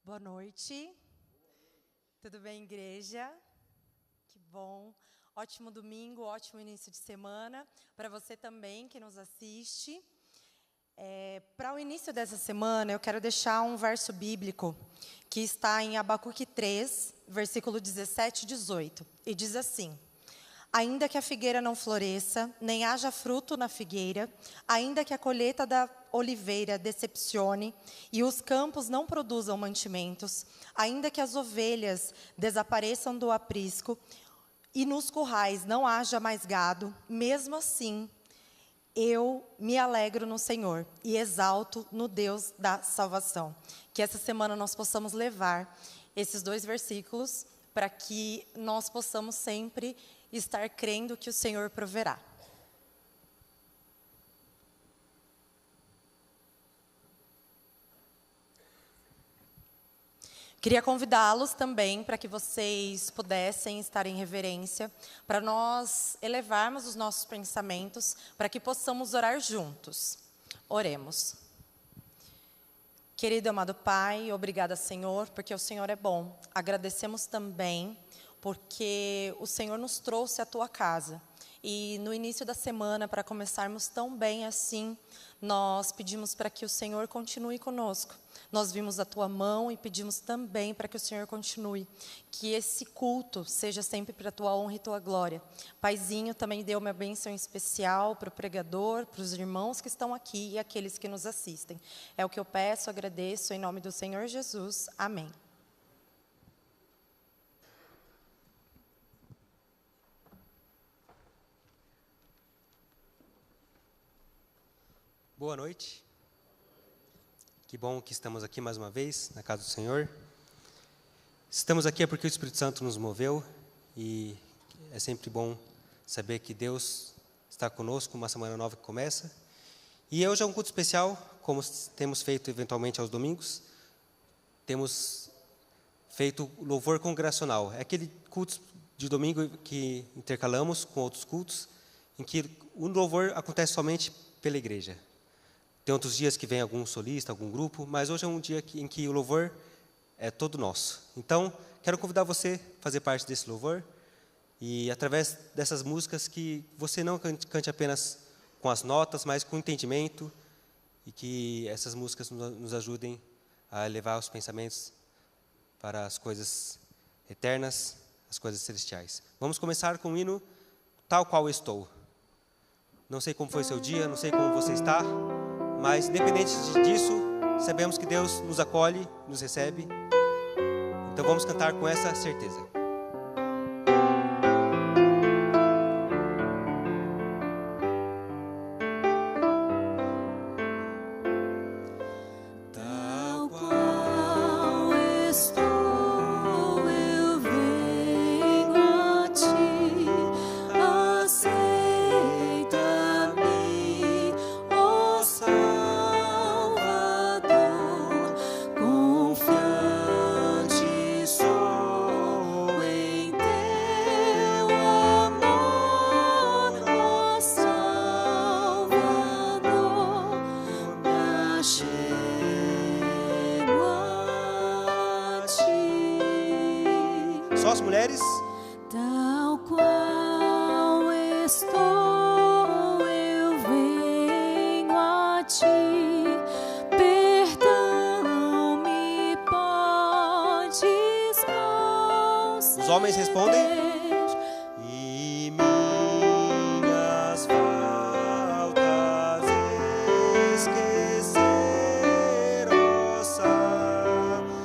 Boa noite. Tudo bem, igreja? Que bom. Ótimo domingo, ótimo início de semana. Para você também que nos assiste. Para o início dessa semana, eu quero deixar um verso bíblico que está em Abacuque 3, versículo 17 e 18. E diz assim: ainda que a figueira não floresça, nem haja fruto na figueira, ainda que a colheita da oliveira decepcione e os campos não produzam mantimentos, ainda que as ovelhas desapareçam do aprisco e nos currais não haja mais gado, mesmo assim eu me alegro no Senhor e exalto no Deus da salvação. Que essa semana nós possamos levar esses dois versículos para que nós possamos sempre estar crendo que o Senhor proverá. Queria convidá-los também para que vocês pudessem estar em reverência, para nós elevarmos os nossos pensamentos, para que possamos orar juntos. Oremos. Querido e amado Pai, obrigada, Senhor, porque o Senhor é bom. Agradecemos também porque o Senhor nos trouxe à Tua casa. E no início da semana, para começarmos tão bem assim, nós pedimos para que o Senhor continue conosco. Nós vimos a Tua mão e pedimos também para que o Senhor continue. Que esse culto seja sempre para a Tua honra e Tua glória. Paizinho, também dê uma bênção especial para o pregador, para os irmãos que estão aqui e aqueles que nos assistem. É o que eu peço, agradeço, em nome do Senhor Jesus. Amém. Boa noite. Que bom que estamos aqui mais uma vez, na casa do Senhor. Estamos aqui porque o Espírito Santo nos moveu e é sempre bom saber que Deus está conosco, uma semana nova que começa. E hoje é um culto especial, como temos feito eventualmente aos domingos. Temos feito louvor congregacional. É aquele culto de domingo que intercalamos com outros cultos, em que o louvor acontece somente pela igreja. Tem outros dias que vem algum solista, algum grupo, mas hoje é um dia em que o louvor é todo nosso. Então, quero convidar você a fazer parte desse louvor e, através dessas músicas, que você não cante apenas com as notas, mas com entendimento e que essas músicas nos ajudem a elevar os pensamentos para as coisas eternas, as coisas celestiais. Vamos começar com o hino Tal Qual Estou. Não sei como foi o seu dia, não sei como você está, mas, independente disso, sabemos que Deus nos acolhe, nos recebe. Então, vamos cantar com essa certeza. Tal qual estou, eu venho a ti, aceita-me, ó Salvador, confiante sou em teu amor, ó Salvador, me achego a ti. Só as mulheres. Tal qual estou, eu venho a ti, perdão me podes conceder. Os homens respondem. E minhas faltas esquecer, ó Salvador,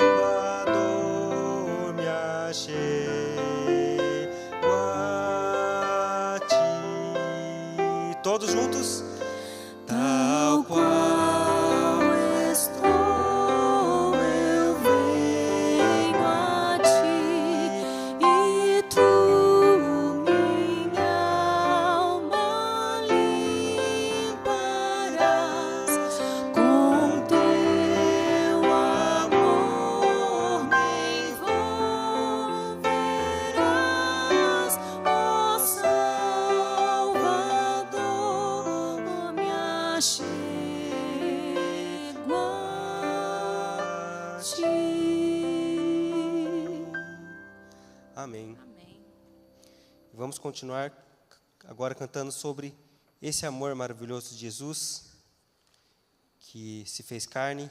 me achego a ti. Todos juntos. Tal qual Estou, eu venho a ti, e tu minha alma limparás, com teu amor me envolverás, ó Salvador. Amém. Amém. Vamos continuar agora cantando sobre esse amor maravilhoso de Jesus, que se fez carne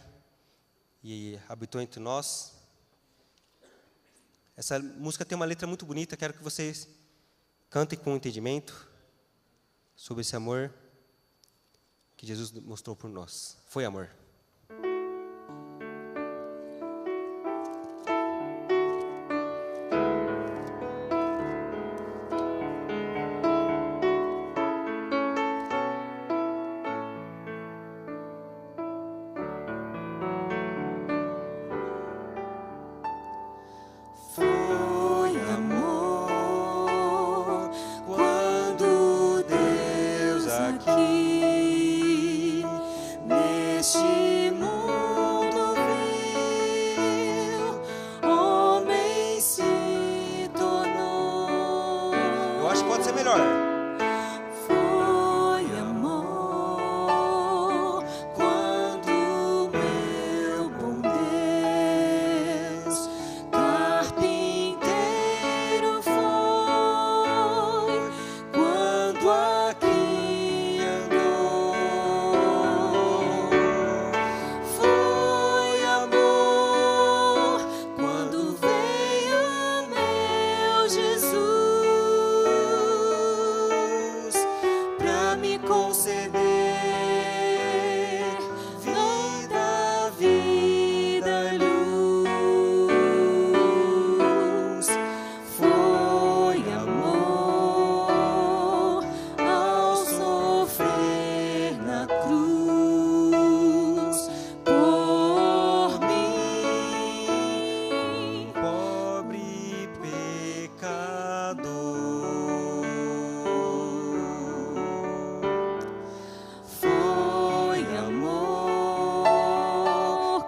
e habitou entre nós. Essa música tem uma letra muito bonita, quero que vocês cantem com entendimento sobre esse amor que Jesus mostrou por nós. Foi amor. Foi amor quando Deus aqui neste mundo viu, homem se tornou. Eu acho que pode ser melhor. Foi amor quando meu bom Deus carpinteiro foi, quando aqui andou. Foi amor quando veio meu Jesus pra me conceder vida e luz. Foi amor ao sofrer na cruz por mim, Pobre pecador. foi amor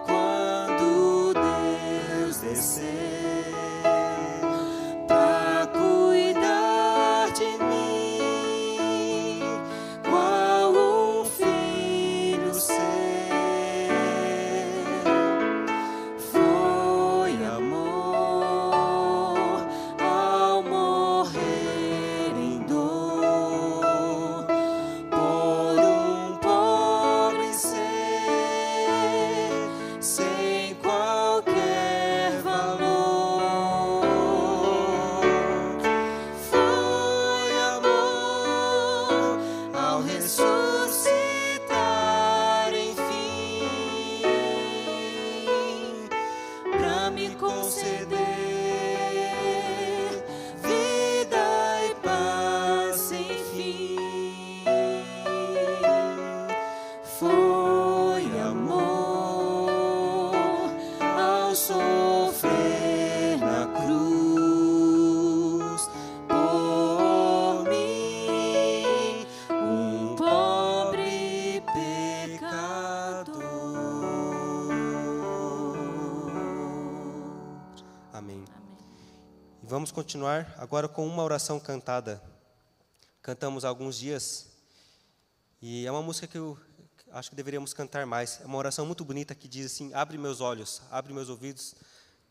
quando Deus desceu pra cuidar de mim, qual um filho seu. Foi amor ao morrer em dor por um pobre ser sem qualquer valor. Foi amor ao ressuscitar enfim pra me conceder vida e paz sem fim. Foi amor ao sofrer na cruz por mim, um pobre pecador. Amém. E vamos continuar agora com uma oração cantada. Cantamos há alguns dias e é uma música que eu acho que deveríamos cantar mais. É uma oração muito bonita que diz assim: abre meus olhos, abre meus ouvidos,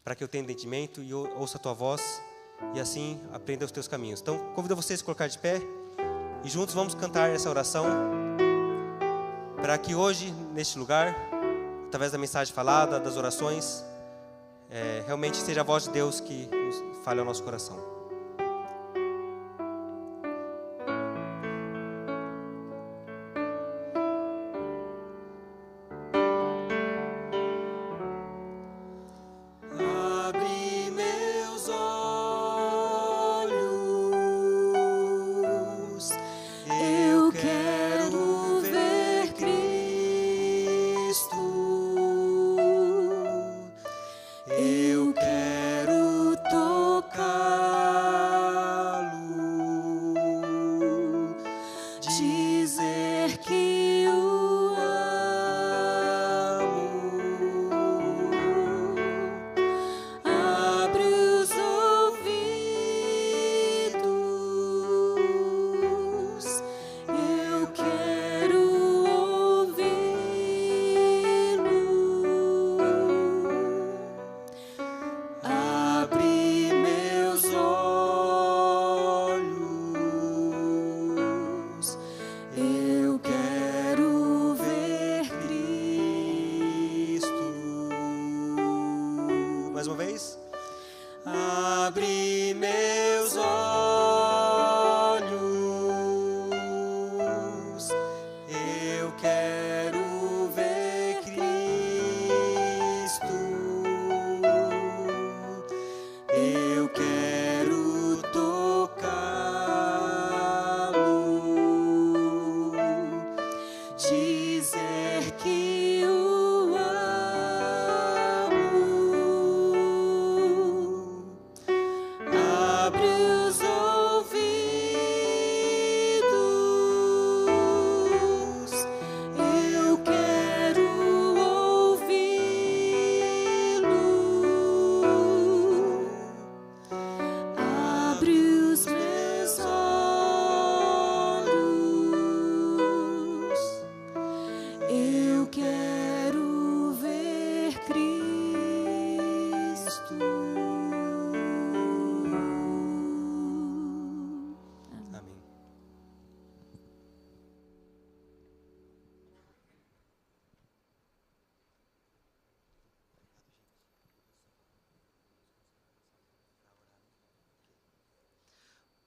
para que eu tenha entendimento e ouça a tua voz e assim aprenda os teus caminhos. Então, convido vocês a se colocar de pé e juntos vamos cantar essa oração para que hoje, neste lugar, através da mensagem falada, das orações, realmente seja a voz de Deus que nos fale ao nosso coração. Abre meus olhos, eu quero ver Cristo, eu quero tocá-lo, dizer que o amo. Abre os ouvidos, eu quero ouvi-lo. Abre meus olhos.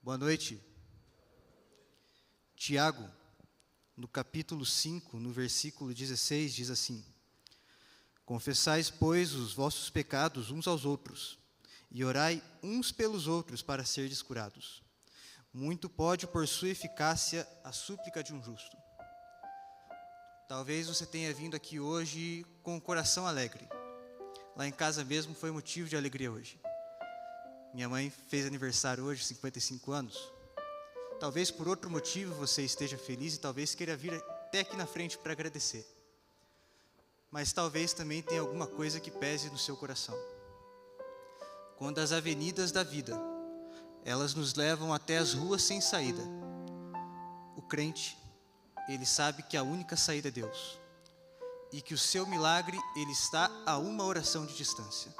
Boa noite. Tiago, no capítulo 5, no versículo 16, diz assim: confessais, pois, os vossos pecados uns aos outros, e orai uns pelos outros para serdes curados. Muito pode, por sua eficácia, a súplica de um justo. Talvez você tenha vindo aqui hoje com o coração alegre. Lá em casa mesmo foi motivo de alegria hoje. Minha mãe fez aniversário hoje, 55 anos. Talvez por outro motivo você esteja feliz e talvez queira vir até aqui na frente para agradecer. Mas talvez também tenha alguma coisa que pese no seu coração. Quando as avenidas da vida, elas nos levam até as ruas sem saída, o crente, ele sabe que a única saída é Deus. E que o seu milagre, ele está a uma oração de distância.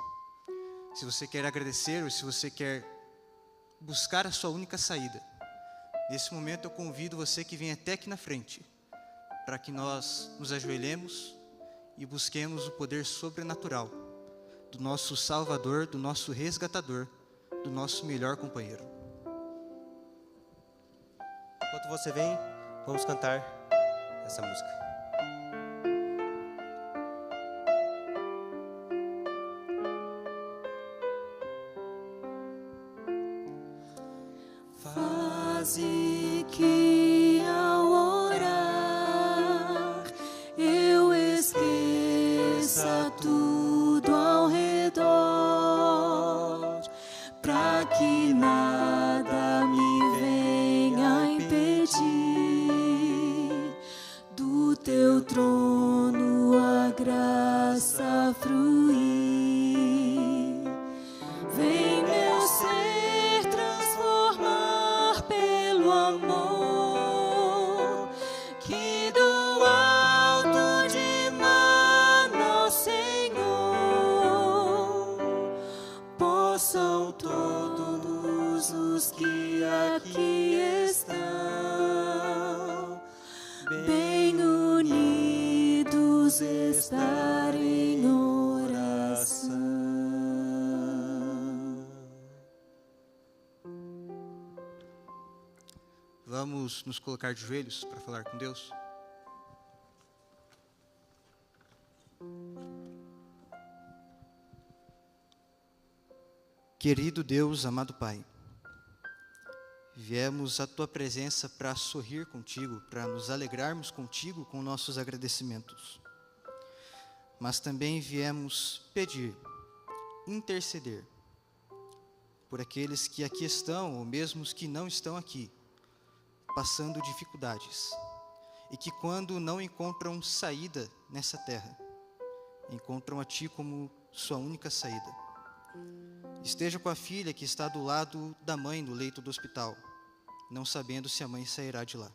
Se você quer agradecer ou se você quer buscar a sua única saída, nesse momento eu convido você que venha até aqui na frente, para que nós nos ajoelhemos e busquemos o poder sobrenatural do nosso Salvador, do nosso resgatador, do nosso melhor companheiro. Enquanto você vem, vamos cantar essa música. Faze que ao orar eu esqueça tudo ao redor, pra que nada me venha impedir do teu trono a graça fluir. Vem meu ser transformar pelo amor que do alto dimana, Senhor, possam todos os que aqui estão bem unidos estar em oração. Vamos nos colocar de joelhos para falar com Deus? Querido Deus, amado Pai, viemos à Tua presença para sorrir contigo, para nos alegrarmos contigo com nossos agradecimentos. Mas também viemos pedir, interceder por aqueles que aqui estão, ou mesmo os que não estão aqui, passando dificuldades, e que quando não encontram saída nessa terra, encontram a Ti como sua única saída. Esteja com a filha que está do lado da mãe no leito do hospital, não sabendo se a mãe sairá de lá.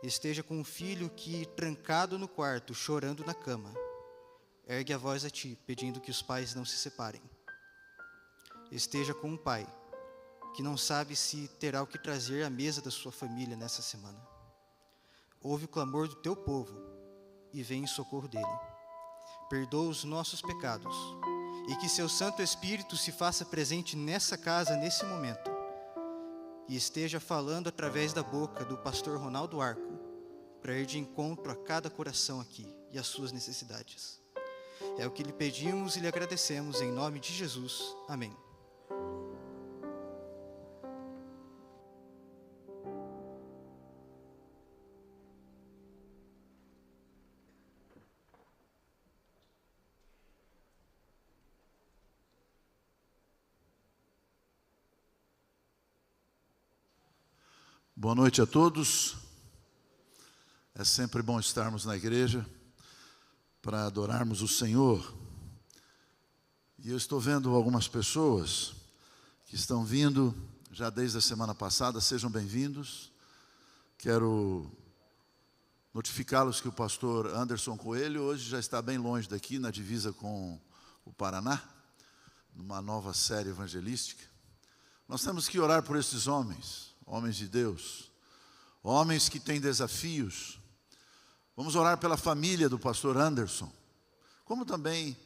Esteja com o filho que, trancado no quarto, chorando na cama, ergue a voz a Ti, pedindo que os pais não se separem. Esteja com um pai que não sabe se terá o que trazer à mesa da sua família nessa semana. Ouve o clamor do Teu povo e vem em socorro dele. Perdoa os nossos pecados e que Seu Santo Espírito se faça presente nessa casa, nesse momento, e esteja falando através da boca do pastor Ronaldo Arco, para ir de encontro a cada coração aqui e às suas necessidades. É o que lhe pedimos e lhe agradecemos em nome de Jesus. Amém. Boa noite a todos. É sempre bom estarmos na igreja para adorarmos o Senhor. E eu estou vendo algumas pessoas que estão vindo já desde a semana passada. Sejam bem-vindos. Quero notificá-los que o pastor Anderson Coelho hoje já está bem longe daqui, na divisa com o Paraná, numa nova série evangelística. Nós temos que orar por esses homens de Deus, homens que têm desafios. Vamos orar pela família do pastor Anderson, como também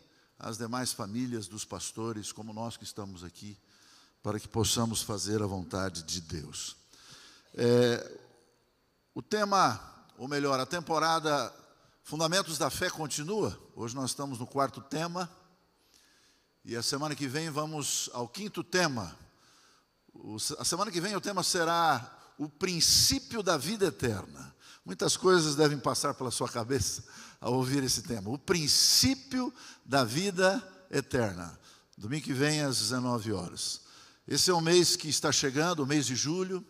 as demais famílias dos pastores, como nós que estamos aqui, para que possamos fazer a vontade de Deus. O tema, ou melhor, a temporada Fundamentos da Fé continua. Hoje nós estamos no 4º tema, e a semana que vem vamos ao 5º tema. A semana que vem o tema será o princípio da vida eterna. Muitas coisas devem passar pela sua cabeça ao ouvir esse tema. O princípio da vida eterna. Domingo que vem às 19 horas. Esse é o mês que está chegando, o mês de julho.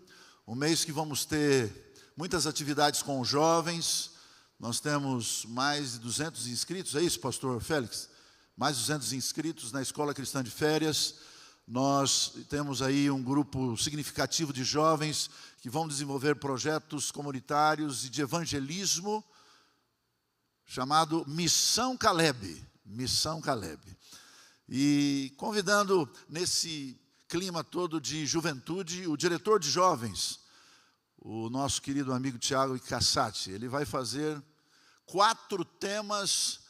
Um mês que vamos ter muitas atividades com os jovens. Nós temos mais de 200 inscritos, é isso, pastor Félix? Mais de 200 inscritos na Escola Cristã de Férias. Nós temos aí um grupo significativo de jovens que vão desenvolver projetos comunitários e de evangelismo, chamado Missão Caleb. Missão Caleb. E convidando nesse clima todo de juventude, o diretor de jovens, o nosso querido amigo Tiago Cassati. Ele vai fazer 4 temas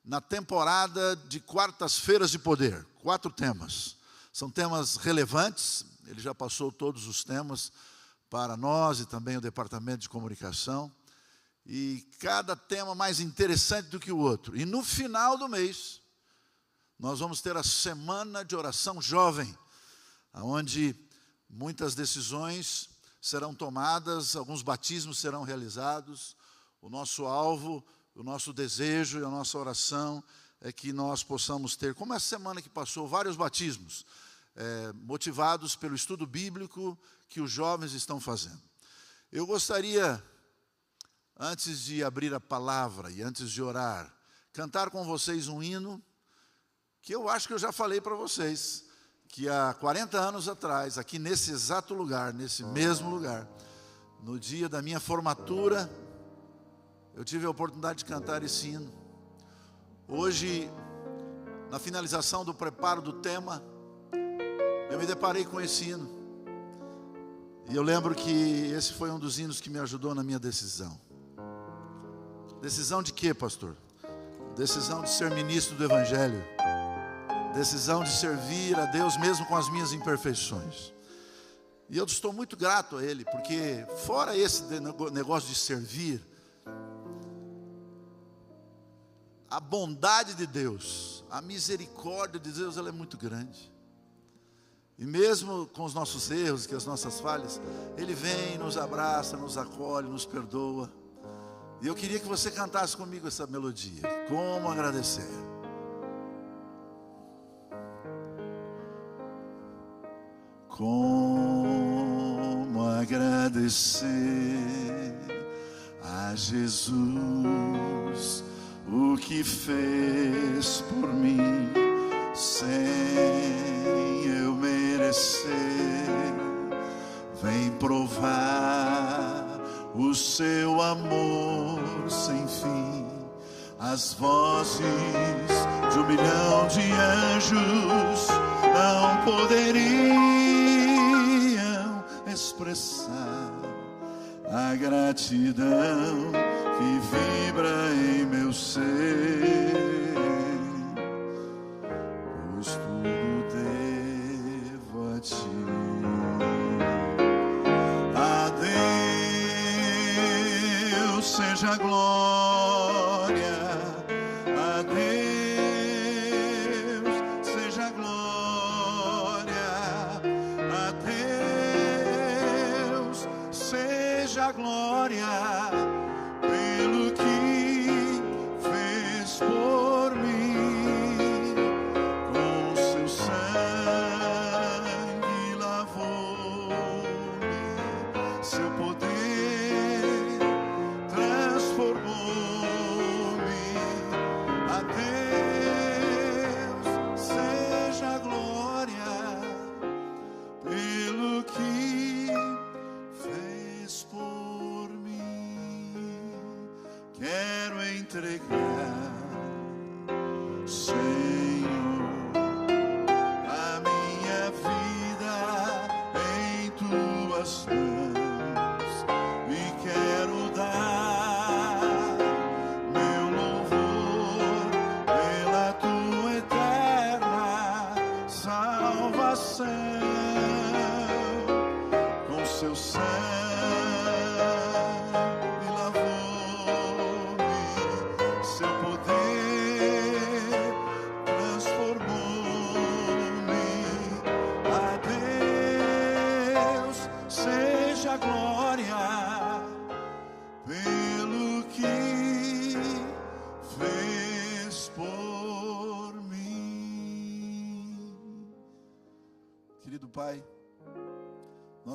na temporada de quartas-feiras de poder. 4 temas. São temas relevantes, ele já passou todos os temas para nós e também o departamento de comunicação. E cada tema mais interessante do que o outro. E no final do mês, nós vamos ter a Semana de Oração Jovem, onde muitas decisões serão tomadas, alguns batismos serão realizados. O nosso alvo, o nosso desejo e a nossa oração é que nós possamos ter, como essa semana que passou, vários batismos, motivados pelo estudo bíblico que os jovens estão fazendo. Eu gostaria, antes de abrir a palavra e antes de orar, cantar com vocês um hino que eu acho que eu já falei para vocês, que há 40 anos atrás, aqui nesse exato lugar, nesse mesmo lugar, no dia da minha formatura, eu tive a oportunidade de cantar esse hino. Hoje, na finalização do preparo do tema, eu me deparei com esse hino. E eu lembro que esse foi um dos hinos que me ajudou na minha decisão. Decisão de quê, pastor? Decisão de ser ministro do Evangelho. Decisão de servir a Deus mesmo com as minhas imperfeições. E eu estou muito grato a Ele, porque fora esse negócio de servir, a bondade de Deus, a misericórdia de Deus, ela é muito grande. E mesmo com os nossos erros, com as nossas falhas, Ele vem, nos abraça, nos acolhe, nos perdoa. E eu queria que você cantasse comigo essa melodia. Como agradecer? Como agradecer a Jesus o que fez por mim sem eu merecer. Vem provar o seu amor sem fim. As vozes de 1 milhão de anjos não poderiam expressar a gratidão que vibra em meu ser, pois tudo devo a ti. A Deus seja a glória, a Deus seja a glória, a Deus seja a glória. Pelo que fez por mim, com seu sangue lavou-me, seu poder transformou-me. A Deus seja a glória, pelo que fez por mim. Quero entregar, Senhor, a minha vida em tuas mãos, e quero dar meu louvor pela tua eterna salvação.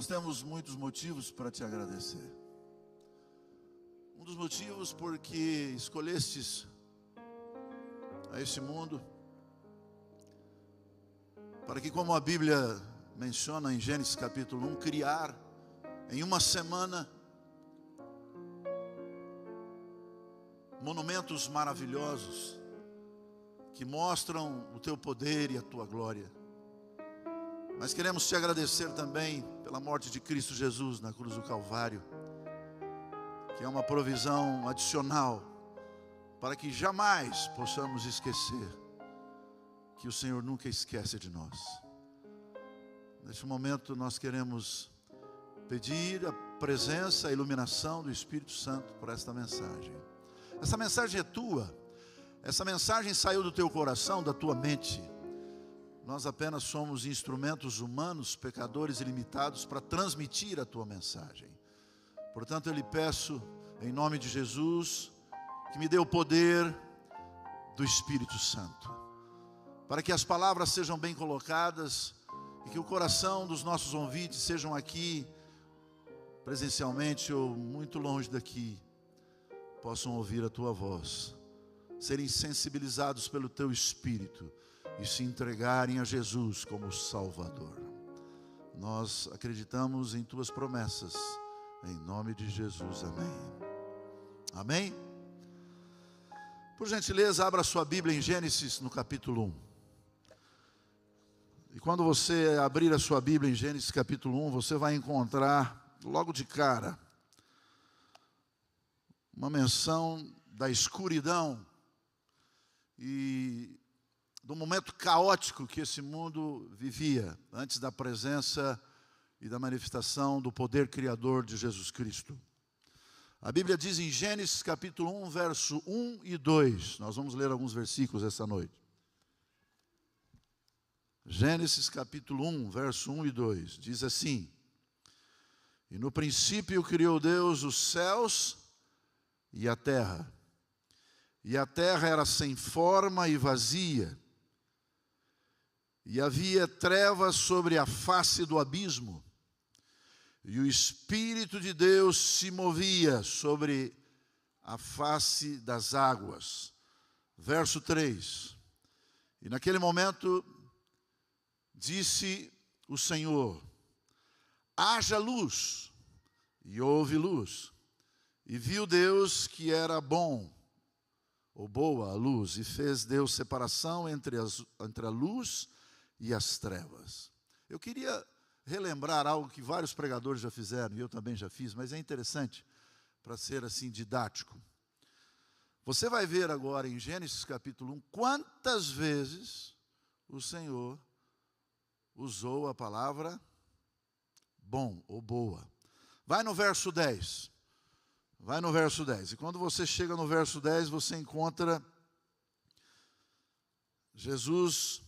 Nós temos muitos motivos para te agradecer. Um dos motivos porque escolhestes a esse mundo, para que, como a Bíblia menciona em Gênesis capítulo 1, criar em uma semana monumentos maravilhosos que mostram o teu poder e a tua glória. Mas queremos te agradecer também pela morte de Cristo Jesus na cruz do Calvário, que é uma provisão adicional para que jamais possamos esquecer que o Senhor nunca esquece de nós. Neste momento nós queremos pedir a presença, a iluminação do Espírito Santo por esta mensagem. Essa mensagem é tua, essa mensagem saiu do teu coração, da tua mente. Nós apenas somos instrumentos humanos, pecadores e limitados para transmitir a tua mensagem. Portanto, eu lhe peço, em nome de Jesus, que me dê o poder do Espírito Santo, para que as palavras sejam bem colocadas e que o coração dos nossos ouvintes, sejam aqui presencialmente ou muito longe daqui, possam ouvir a tua voz, serem sensibilizados pelo teu Espírito e se entregarem a Jesus como Salvador. Nós acreditamos em tuas promessas, em nome de Jesus, amém. Amém? Por gentileza, abra sua Bíblia em Gênesis no capítulo 1. E quando você abrir a sua Bíblia em Gênesis capítulo 1, você vai encontrar, logo de cara, uma menção da escuridão e do momento caótico que esse mundo vivia, antes da presença e da manifestação do poder criador de Jesus Cristo. A Bíblia diz em Gênesis capítulo 1, verso 1 e 2, nós vamos ler alguns versículos essa noite. Gênesis capítulo 1, verso 1 e 2, diz assim: E no princípio criou Deus os céus e a terra era sem forma e vazia, e havia trevas sobre a face do abismo, e o Espírito de Deus se movia sobre a face das águas. Verso 3: E naquele momento disse o Senhor: haja luz, e houve luz. E viu Deus que era bom, ou boa a luz, e fez Deus separação entre a luz e as trevas. Eu queria relembrar algo que vários pregadores já fizeram, e eu também já fiz, mas é interessante para ser assim didático. Você vai ver agora em Gênesis capítulo 1, quantas vezes o Senhor usou a palavra bom ou boa. Vai no verso 10. Vai no verso 10. E quando você chega no verso 10, você encontra Jesus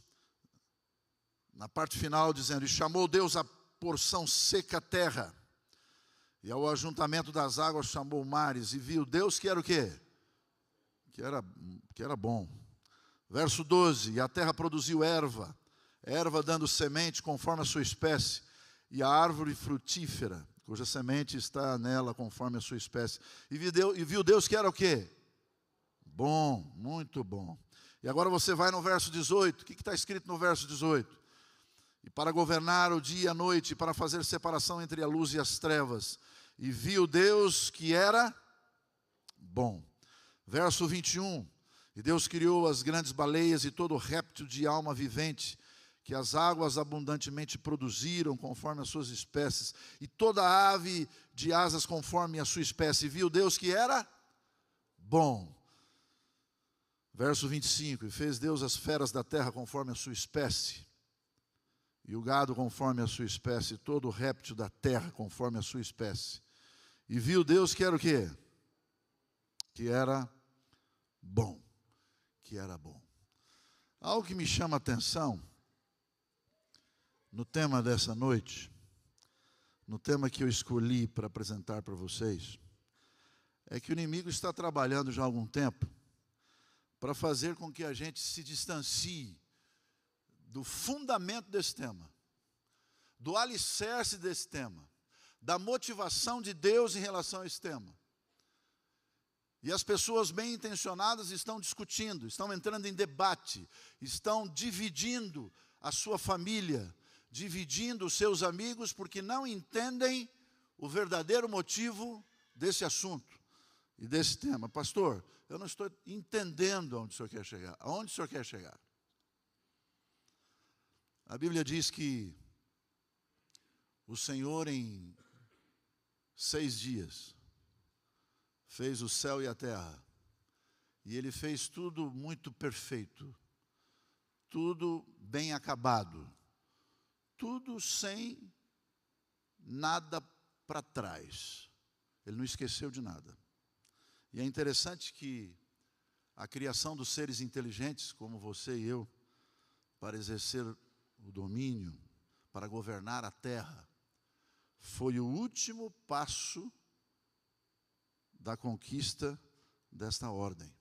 na parte final dizendo: E chamou Deus a porção seca a terra, e ao ajuntamento das águas chamou mares, e viu Deus que era o quê? Que era bom. Verso 12: E a terra produziu erva dando semente conforme a sua espécie, e a árvore frutífera, cuja semente está nela conforme a sua espécie. E viu Deus que era o quê? Bom, muito bom. E agora você vai no verso 18. O que está escrito no verso 18? E para governar o dia e a noite, para fazer separação entre a luz e as trevas. E viu Deus que era bom. Verso 21. E Deus criou as grandes baleias e todo réptil de alma vivente, que as águas abundantemente produziram conforme as suas espécies, e toda ave de asas conforme a sua espécie. E viu Deus que era bom. Verso 25. E fez Deus as feras da terra conforme a sua espécie, e o gado conforme a sua espécie, e todo réptil da terra conforme a sua espécie. E viu Deus que era o quê? Que era bom. Que era bom. Algo que me chama a atenção no tema dessa noite, no tema que eu escolhi para apresentar para vocês, é que o inimigo está trabalhando já há algum tempo para fazer com que a gente se distancie do fundamento desse tema, do alicerce desse tema, da motivação de Deus em relação a esse tema. E as pessoas bem intencionadas estão discutindo, estão entrando em debate, estão dividindo a sua família, dividindo os seus amigos, porque não entendem o verdadeiro motivo desse assunto e desse tema. Pastor, eu não estou entendendo aonde o senhor quer chegar. Aonde o senhor quer chegar? A Bíblia diz que o Senhor em 6 dias fez o céu e a terra. E Ele fez tudo muito perfeito. Tudo bem acabado. Tudo sem nada para trás. Ele não esqueceu de nada. E é interessante que a criação dos seres inteligentes, como você e eu, para exercer o domínio, para governar a terra, foi o último passo da conquista desta ordem.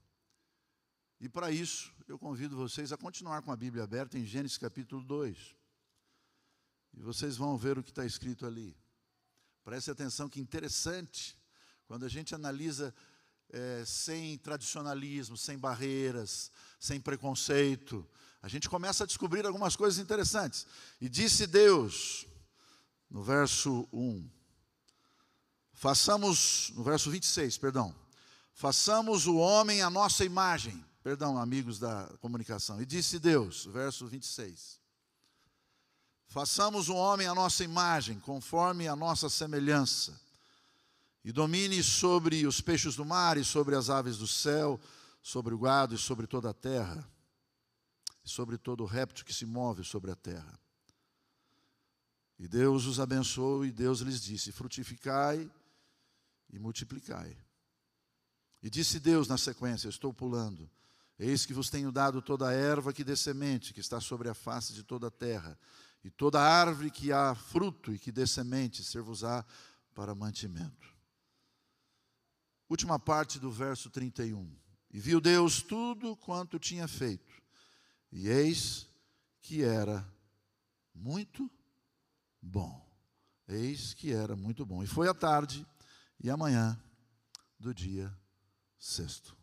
E para isso, eu convido vocês a continuar com a Bíblia aberta em Gênesis capítulo 2. E vocês vão ver o que está escrito ali. Preste atenção que interessante, quando a gente analisa sem tradicionalismo, sem barreiras, sem preconceito, a gente começa a descobrir algumas coisas interessantes. E disse Deus, no verso 1, no verso 26, façamos o homem à nossa imagem. Perdão, amigos da comunicação. E disse Deus, verso 26, façamos o homem à nossa imagem, conforme a nossa semelhança, e domine sobre os peixes do mar, e sobre as aves do céu, sobre o gado e sobre toda a terra, e sobre todo o réptil que se move sobre a terra. E Deus os abençoou, e Deus lhes disse, frutificai e multiplicai. E disse Deus na sequência, eu estou pulando, eis que vos tenho dado toda a erva que dê semente, que está sobre a face de toda a terra, e toda árvore que há fruto e que dê semente, ser-vos-á para mantimento. Última parte do verso 31. E viu Deus tudo quanto tinha feito, e eis que era muito bom. Eis que era muito bom. E foi a tarde e a manhã do dia 6º.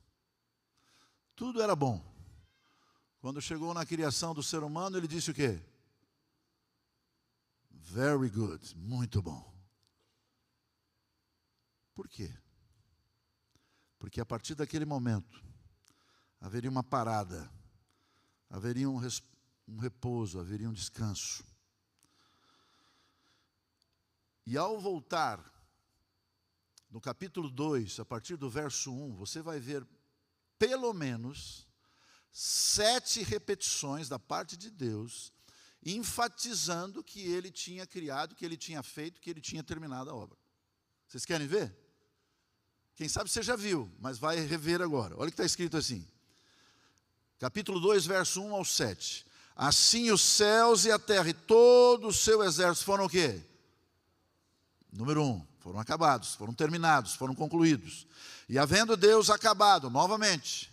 Tudo era bom. Quando chegou na criação do ser humano, ele disse o quê? Very good, muito bom. Por quê? Porque a partir daquele momento, haveria uma parada, haveria um repouso, haveria um descanso. E ao voltar, no capítulo 2, a partir do verso 1, você vai ver pelo menos 7 repetições da parte de Deus, enfatizando que Ele tinha criado, que Ele tinha feito, que Ele tinha terminado a obra. Vocês querem ver? Quem sabe você já viu, mas vai rever agora. Olha o que está escrito assim. Capítulo 2, verso 1 ao 7. Assim os céus e a terra e todo o seu exército foram o quê? Número 1, foram acabados, foram terminados, foram concluídos. E havendo Deus acabado, novamente,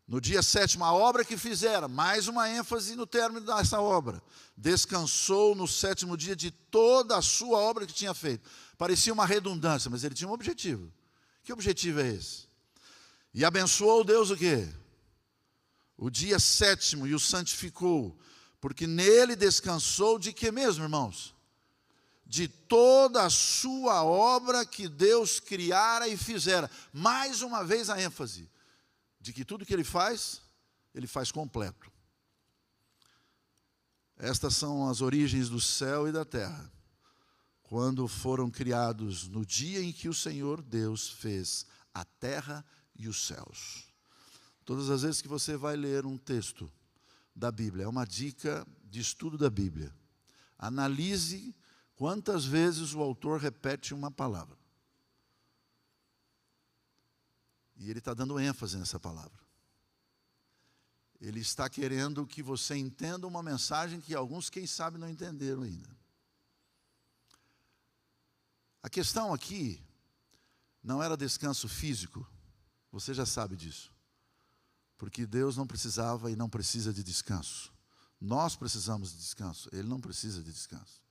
no dia 7º, a obra que fizera, mais uma ênfase no término dessa obra, descansou no 7º dia de toda a sua obra que tinha feito. Parecia uma redundância, mas ele tinha um objetivo. Que objetivo é esse? E abençoou Deus o quê? O dia 7º e o santificou, porque nele descansou de que mesmo, irmãos? De toda a sua obra que Deus criara e fizera. Mais uma vez a ênfase de que tudo que Ele faz completo. Estas são as origens do céu e da terra, quando foram criados no dia em que o Senhor Deus fez a terra e os céus. Todas as vezes que você vai ler um texto da Bíblia, é uma dica de estudo da Bíblia. Analise quantas vezes o autor repete uma palavra. E ele está dando ênfase nessa palavra. Ele está querendo que você entenda uma mensagem que alguns, quem sabe, não entenderam ainda. A questão aqui não era descanso físico, você já sabe disso. Porque Deus não precisava e não precisa de descanso. Nós precisamos de descanso, ele não precisa de descanso.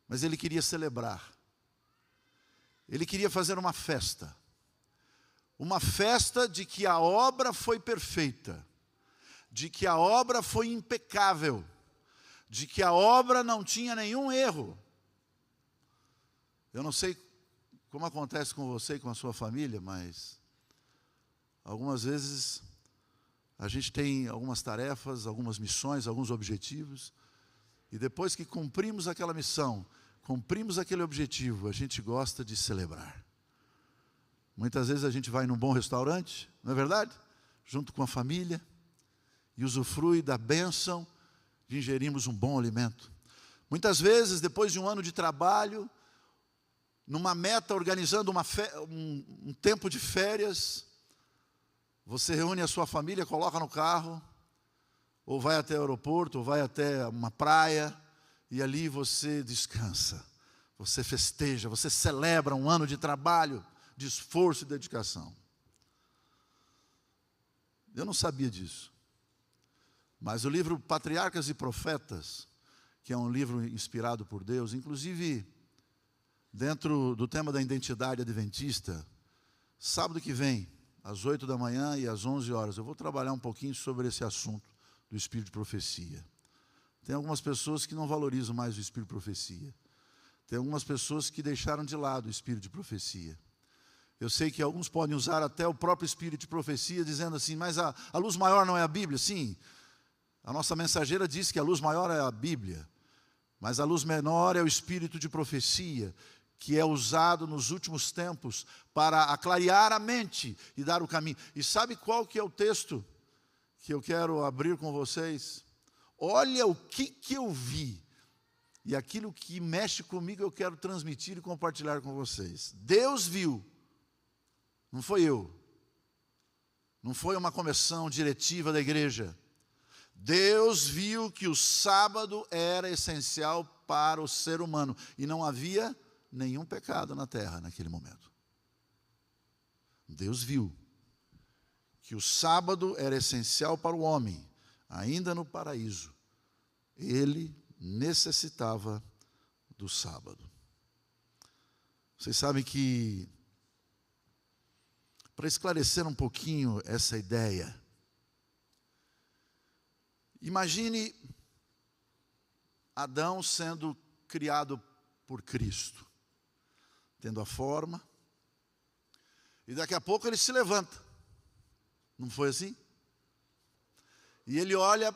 Mas ele queria celebrar. Ele queria fazer uma festa de que a obra foi perfeita, de que a obra foi impecável, de que a obra não tinha nenhum erro. Eu não sei como acontece com você e com a sua família, mas algumas vezes a gente tem algumas tarefas, algumas missões, alguns objetivos, e depois que cumprimos aquela missão, cumprimos aquele objetivo, a gente gosta de celebrar. Muitas vezes a gente vai num bom restaurante, não é verdade? Junto com a família, e usufrui da bênção de ingerirmos um bom alimento. Muitas vezes, depois de um ano de trabalho, numa meta, organizando um tempo de férias, você reúne a sua família, coloca no carro, ou vai até o aeroporto, ou vai até uma praia, e ali você descansa, você festeja, você celebra um ano de trabalho, de esforço e dedicação. Eu não sabia disso. Mas o livro Patriarcas e Profetas, que é um livro inspirado por Deus, inclusive dentro do tema da identidade adventista, sábado que vem, às 8 da manhã e às 11 horas, eu vou trabalhar um pouquinho sobre esse assunto do espírito de profecia. Tem algumas pessoas que não valorizam mais o espírito de profecia. Tem algumas pessoas que deixaram de lado o espírito de profecia. Eu sei que alguns podem usar até o próprio espírito de profecia, dizendo assim, mas a luz maior não é a Bíblia? Sim, a nossa mensageira diz que a luz maior é a Bíblia, mas a luz menor é o espírito de profecia, que é usado nos últimos tempos para aclarear a mente e dar o caminho. E sabe qual que é o texto que eu quero abrir com vocês? Olha o que eu vi, e aquilo que mexe comigo eu quero transmitir e compartilhar com vocês. Deus viu, não foi eu, não foi uma comissão diretiva da igreja. Deus viu que o sábado era essencial para o ser humano, e não havia nenhum pecado na terra naquele momento. Deus viu que o sábado era essencial para o homem, ainda no paraíso. Ele necessitava do sábado. Vocês sabem que, para esclarecer um pouquinho essa ideia, imagine Adão sendo criado por Cristo, tendo a forma, e daqui a pouco ele se levanta. Não foi assim? E ele olha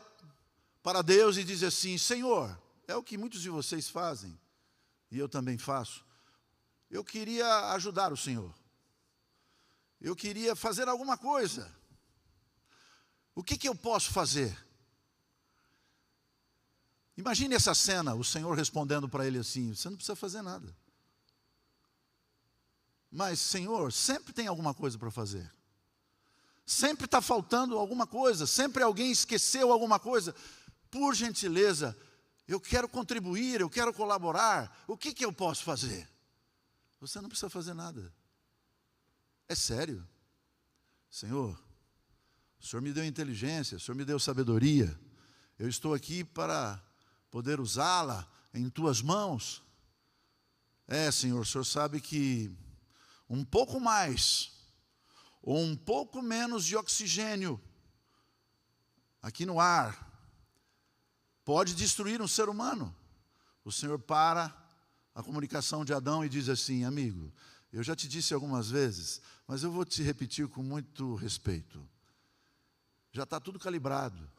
para Deus e diz assim: Senhor, é o que muitos de vocês fazem, e eu também faço. Eu queria ajudar o Senhor. Eu queria fazer alguma coisa. O que eu posso fazer? Imagine essa cena, o Senhor respondendo para ele assim: você não precisa fazer nada. Mas, Senhor, sempre tem alguma coisa para fazer. Sempre está faltando alguma coisa, sempre alguém esqueceu alguma coisa. Por gentileza, eu quero contribuir, eu quero colaborar. O que eu posso fazer? Você não precisa fazer nada. É sério. Senhor, o Senhor me deu inteligência, o Senhor me deu sabedoria. Eu estou aqui para poder usá-la em tuas mãos. Senhor, o Senhor sabe que um pouco mais ou um pouco menos de oxigênio aqui no ar pode destruir um ser humano. O Senhor para a comunicação de Adão e diz assim: amigo, eu já te disse algumas vezes, mas eu vou te repetir com muito respeito. Já está tudo calibrado,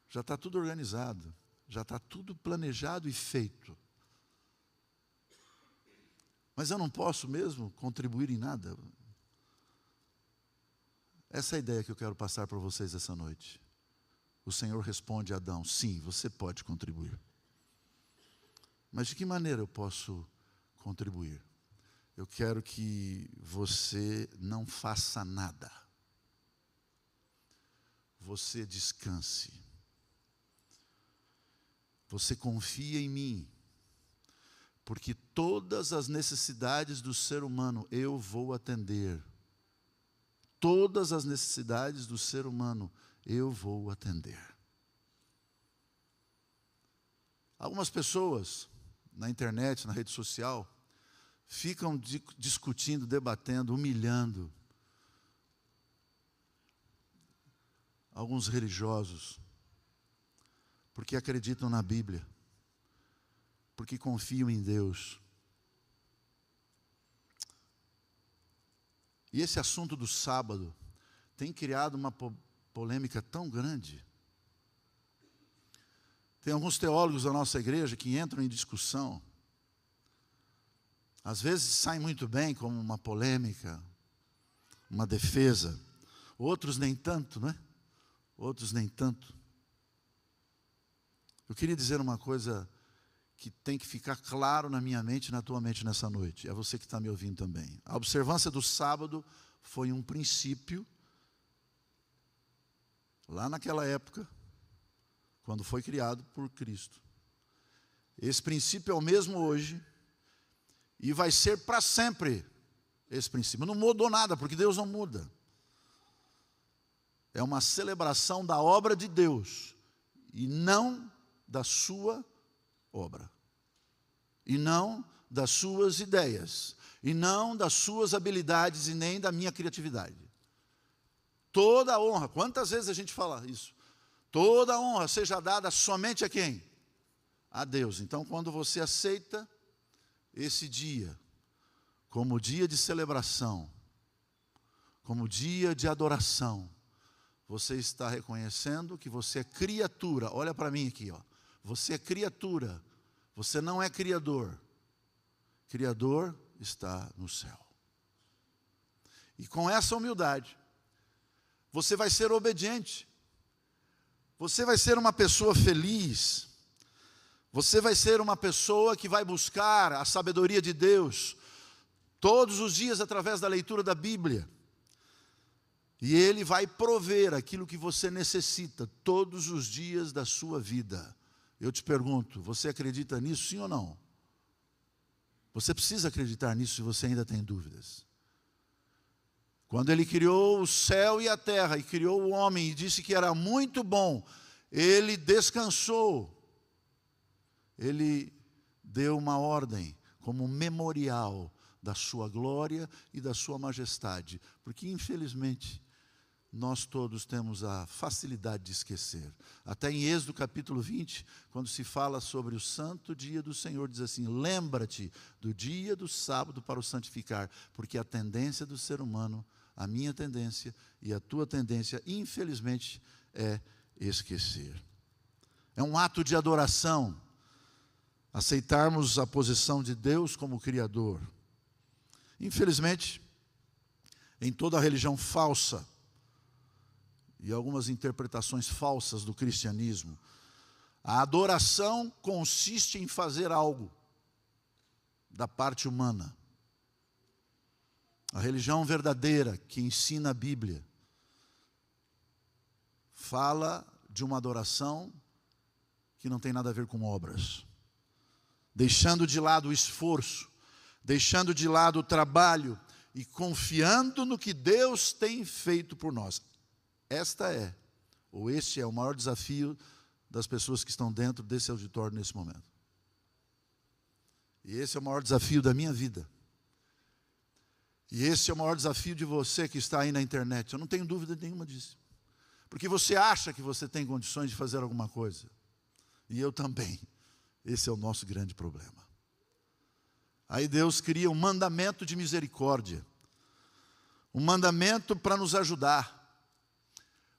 já está tudo organizado, já está tudo planejado e feito. Mas eu não posso mesmo contribuir em nada. Essa é a ideia que eu quero passar para vocês essa noite. O Senhor responde a Adão: sim, você pode contribuir. Mas de que maneira eu posso contribuir? Eu quero que você não faça nada. Você descanse. Você confia em mim. Porque todas as necessidades do ser humano eu vou atender. Todas as necessidades do ser humano eu vou atender. Algumas pessoas na internet, na rede social, ficam discutindo, debatendo, humilhando alguns religiosos, porque acreditam na Bíblia, porque confiam em Deus. E esse assunto do sábado tem criado uma polêmica tão grande. Tem alguns teólogos da nossa igreja que entram em discussão. Às vezes saem muito bem, como uma polêmica, uma defesa. Outros nem tanto, não é? Outros nem tanto. Eu queria dizer uma coisa que tem que ficar claro na minha mente e na tua mente nessa noite. É você que está me ouvindo também. A observância do sábado foi um princípio, lá naquela época, quando foi criado por Cristo. Esse princípio é o mesmo hoje e vai ser para sempre esse princípio. Não mudou nada, porque Deus não muda. É uma celebração da obra de Deus e não da sua obra. E não das suas ideias. E não das suas habilidades e nem da minha criatividade. Toda a honra, quantas vezes a gente fala isso? Toda a honra seja dada somente a quem? A Deus. Então, quando você aceita esse dia como dia de celebração, como dia de adoração, você está reconhecendo que você é criatura. Olha para mim aqui, ó. Você é criatura. Você não é criador. Criador está no céu. E com essa humildade, você vai ser obediente. Você vai ser uma pessoa feliz. Você vai ser uma pessoa que vai buscar a sabedoria de Deus todos os dias através da leitura da Bíblia. E Ele vai prover aquilo que você necessita todos os dias da sua vida. Eu te pergunto, você acredita nisso, sim ou não? Você precisa acreditar nisso se você ainda tem dúvidas. Quando Ele criou o céu e a terra, e criou o homem, e disse que era muito bom, Ele descansou. Ele deu uma ordem, como memorial da sua glória e da sua majestade. Porque, infelizmente, nós todos temos a facilidade de esquecer. Até em Êxodo capítulo 20, quando se fala sobre o santo dia do Senhor, diz assim: lembra-te do dia do sábado para o santificar, porque a tendência do ser humano, a minha tendência e a tua tendência, infelizmente, é esquecer. É um ato de adoração, aceitarmos a posição de Deus como Criador. Infelizmente, em toda a religião falsa, e algumas interpretações falsas do cristianismo, a adoração consiste em fazer algo da parte humana. A religião verdadeira que ensina a Bíblia fala de uma adoração que não tem nada a ver com obras, deixando de lado o esforço, deixando de lado o trabalho e confiando no que Deus tem feito por nós. Este é o maior desafio das pessoas que estão dentro desse auditório nesse momento. E esse é o maior desafio da minha vida. E esse é o maior desafio de você que está aí na internet. Eu não tenho dúvida nenhuma disso. Porque você acha que você tem condições de fazer alguma coisa. E eu também. Esse é o nosso grande problema. Aí Deus cria um mandamento de misericórdia. Um mandamento para nos ajudar.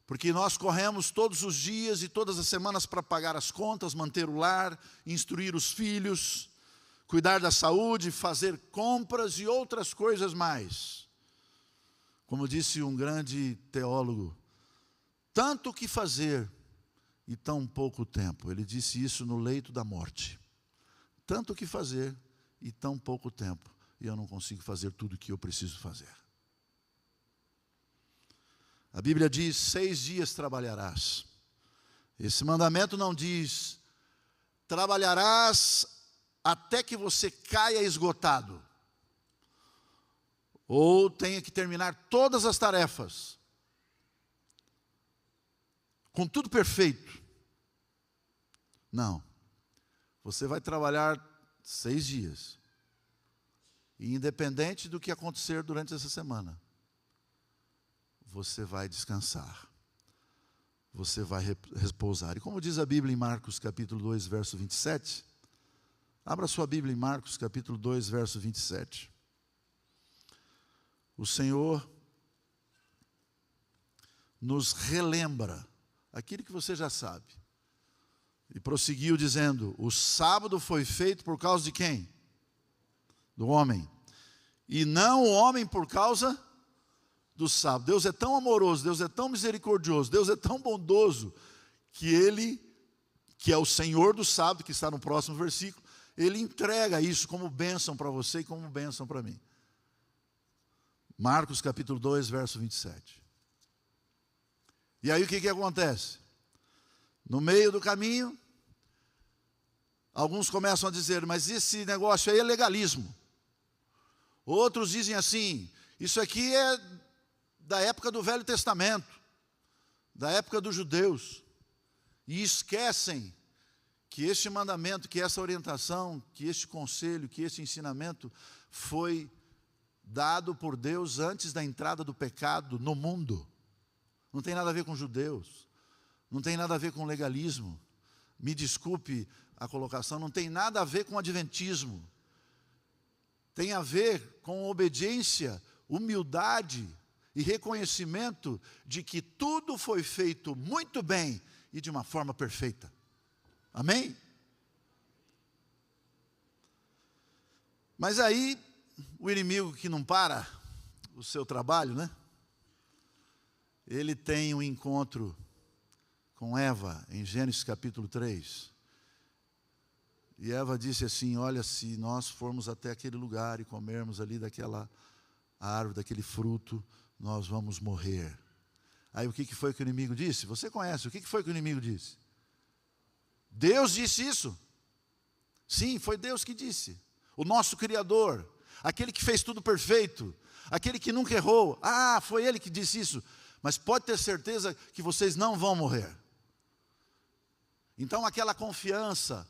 Porque nós corremos todos os dias e todas as semanas para pagar as contas, manter o lar, instruir os filhos, cuidar da saúde, fazer compras e outras coisas mais. Como disse um grande teólogo, tanto o que fazer e tão pouco tempo. Ele disse isso no leito da morte. Tanto o que fazer e tão pouco tempo. E eu não consigo fazer tudo o que eu preciso fazer. A Bíblia diz, 6 dias trabalharás. Esse mandamento não diz, trabalharás até que você caia esgotado. Ou tenha que terminar todas as tarefas. Com tudo perfeito. Não. Você vai trabalhar 6 dias. E independente do que acontecer durante essa semana, você vai descansar. Você vai repousar. E como diz a Bíblia em Marcos capítulo 2, verso 27, abra sua Bíblia em Marcos capítulo 2, verso 27. O Senhor nos relembra aquilo que você já sabe. E prosseguiu dizendo: o sábado foi feito por causa de quem? Do homem. E não o homem por causa do sábado. Deus é tão amoroso, Deus é tão misericordioso, Deus é tão bondoso, que Ele, que é o Senhor do sábado, que está no próximo versículo, Ele entrega isso como bênção para você e como bênção para mim. Marcos capítulo 2, verso 27. E aí o que acontece? No meio do caminho, alguns começam a dizer: mas esse negócio aí é legalismo. Outros dizem assim: isso aqui é da época do Velho Testamento, da época dos judeus. E esquecem que este mandamento, que essa orientação, que este conselho, que este ensinamento foi dado por Deus antes da entrada do pecado no mundo. Não tem nada a ver com judeus, não tem nada a ver com legalismo. Me desculpe a colocação, não tem nada a ver com adventismo. Tem a ver com obediência, humildade e reconhecimento de que tudo foi feito muito bem e de uma forma perfeita. Amém? Mas aí, o inimigo que não para o seu trabalho, né? Ele tem um encontro com Eva, em Gênesis capítulo 3. E Eva disse assim: olha, se nós formos até aquele lugar e comermos ali daquela árvore, daquele fruto, nós vamos morrer. Aí o que foi que o inimigo disse? Você conhece, o que foi que o inimigo disse? Deus disse isso. Sim, foi Deus que disse. O nosso Criador, aquele que fez tudo perfeito, aquele que nunca errou. Ah, foi Ele que disse isso. Mas pode ter certeza que vocês não vão morrer. Então aquela confiança,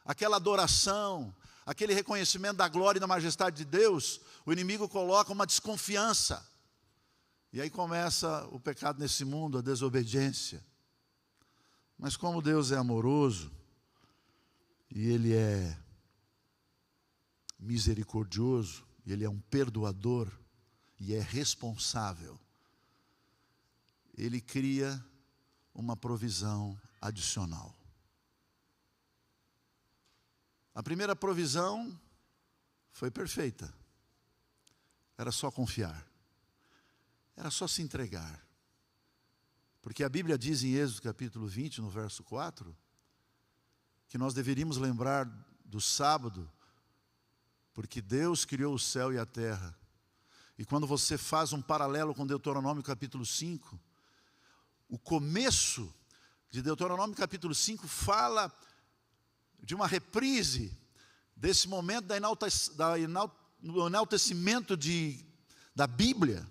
aquela adoração, aquele reconhecimento da glória e da majestade de Deus, o inimigo coloca uma desconfiança. E aí começa o pecado nesse mundo, a desobediência. Mas como Deus é amoroso, e Ele é misericordioso, e Ele é um perdoador, e é responsável, Ele cria uma provisão adicional. A primeira provisão foi perfeita. Era só confiar. Era só se entregar. Porque a Bíblia diz em Êxodo capítulo 20, no verso 4, que nós deveríamos lembrar do sábado, porque Deus criou o céu e a terra. E quando você faz um paralelo com Deuteronômio capítulo 5, o começo de Deuteronômio capítulo 5 fala de uma reprise desse momento do enaltecimento da Bíblia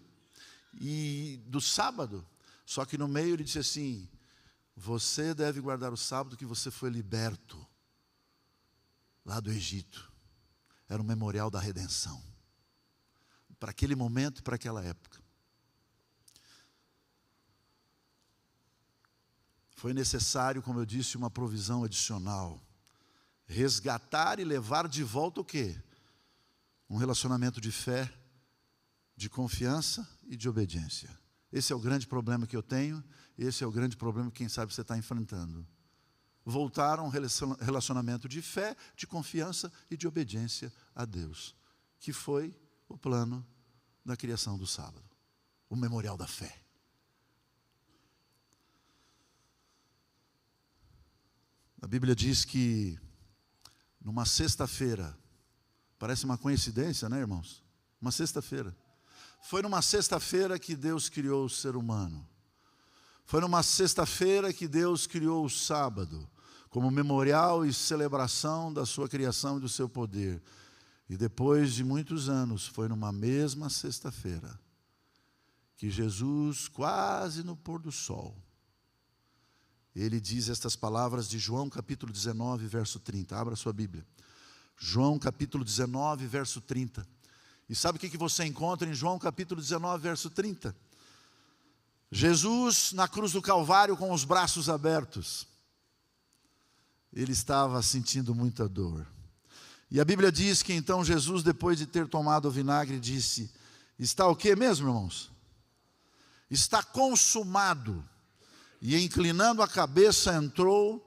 e do sábado. Só que no meio ele disse assim: você deve guardar o sábado que você foi liberto lá do Egito. Era um memorial da redenção, para aquele momento e para aquela época. Foi necessário, como eu disse, uma provisão adicional. Resgatar e levar de volta o quê? Um relacionamento de fé, de confiança e de obediência. Esse é o grande problema que eu tenho, esse é o grande problema que quem sabe você está enfrentando. Voltar a um relacionamento de fé, de confiança e de obediência a Deus, que foi o plano da criação do sábado, o memorial da fé. A Bíblia diz que numa sexta-feira, parece uma coincidência, né, irmãos? Uma sexta-feira. Foi numa sexta-feira que Deus criou o ser humano. Foi numa sexta-feira que Deus criou o sábado, como memorial e celebração da sua criação e do seu poder. E depois de muitos anos, foi numa mesma sexta-feira que Jesus, quase no pôr do sol, ele diz estas palavras de João capítulo 19, verso 30. Abra sua Bíblia. João capítulo 19, verso 30. E sabe o que você encontra em João capítulo 19, verso 30? Jesus na cruz do Calvário com os braços abertos. Ele estava sentindo muita dor. E a Bíblia diz que então Jesus, depois de ter tomado o vinagre, disse: está o que mesmo, irmãos? Está consumado. E inclinando a cabeça entrou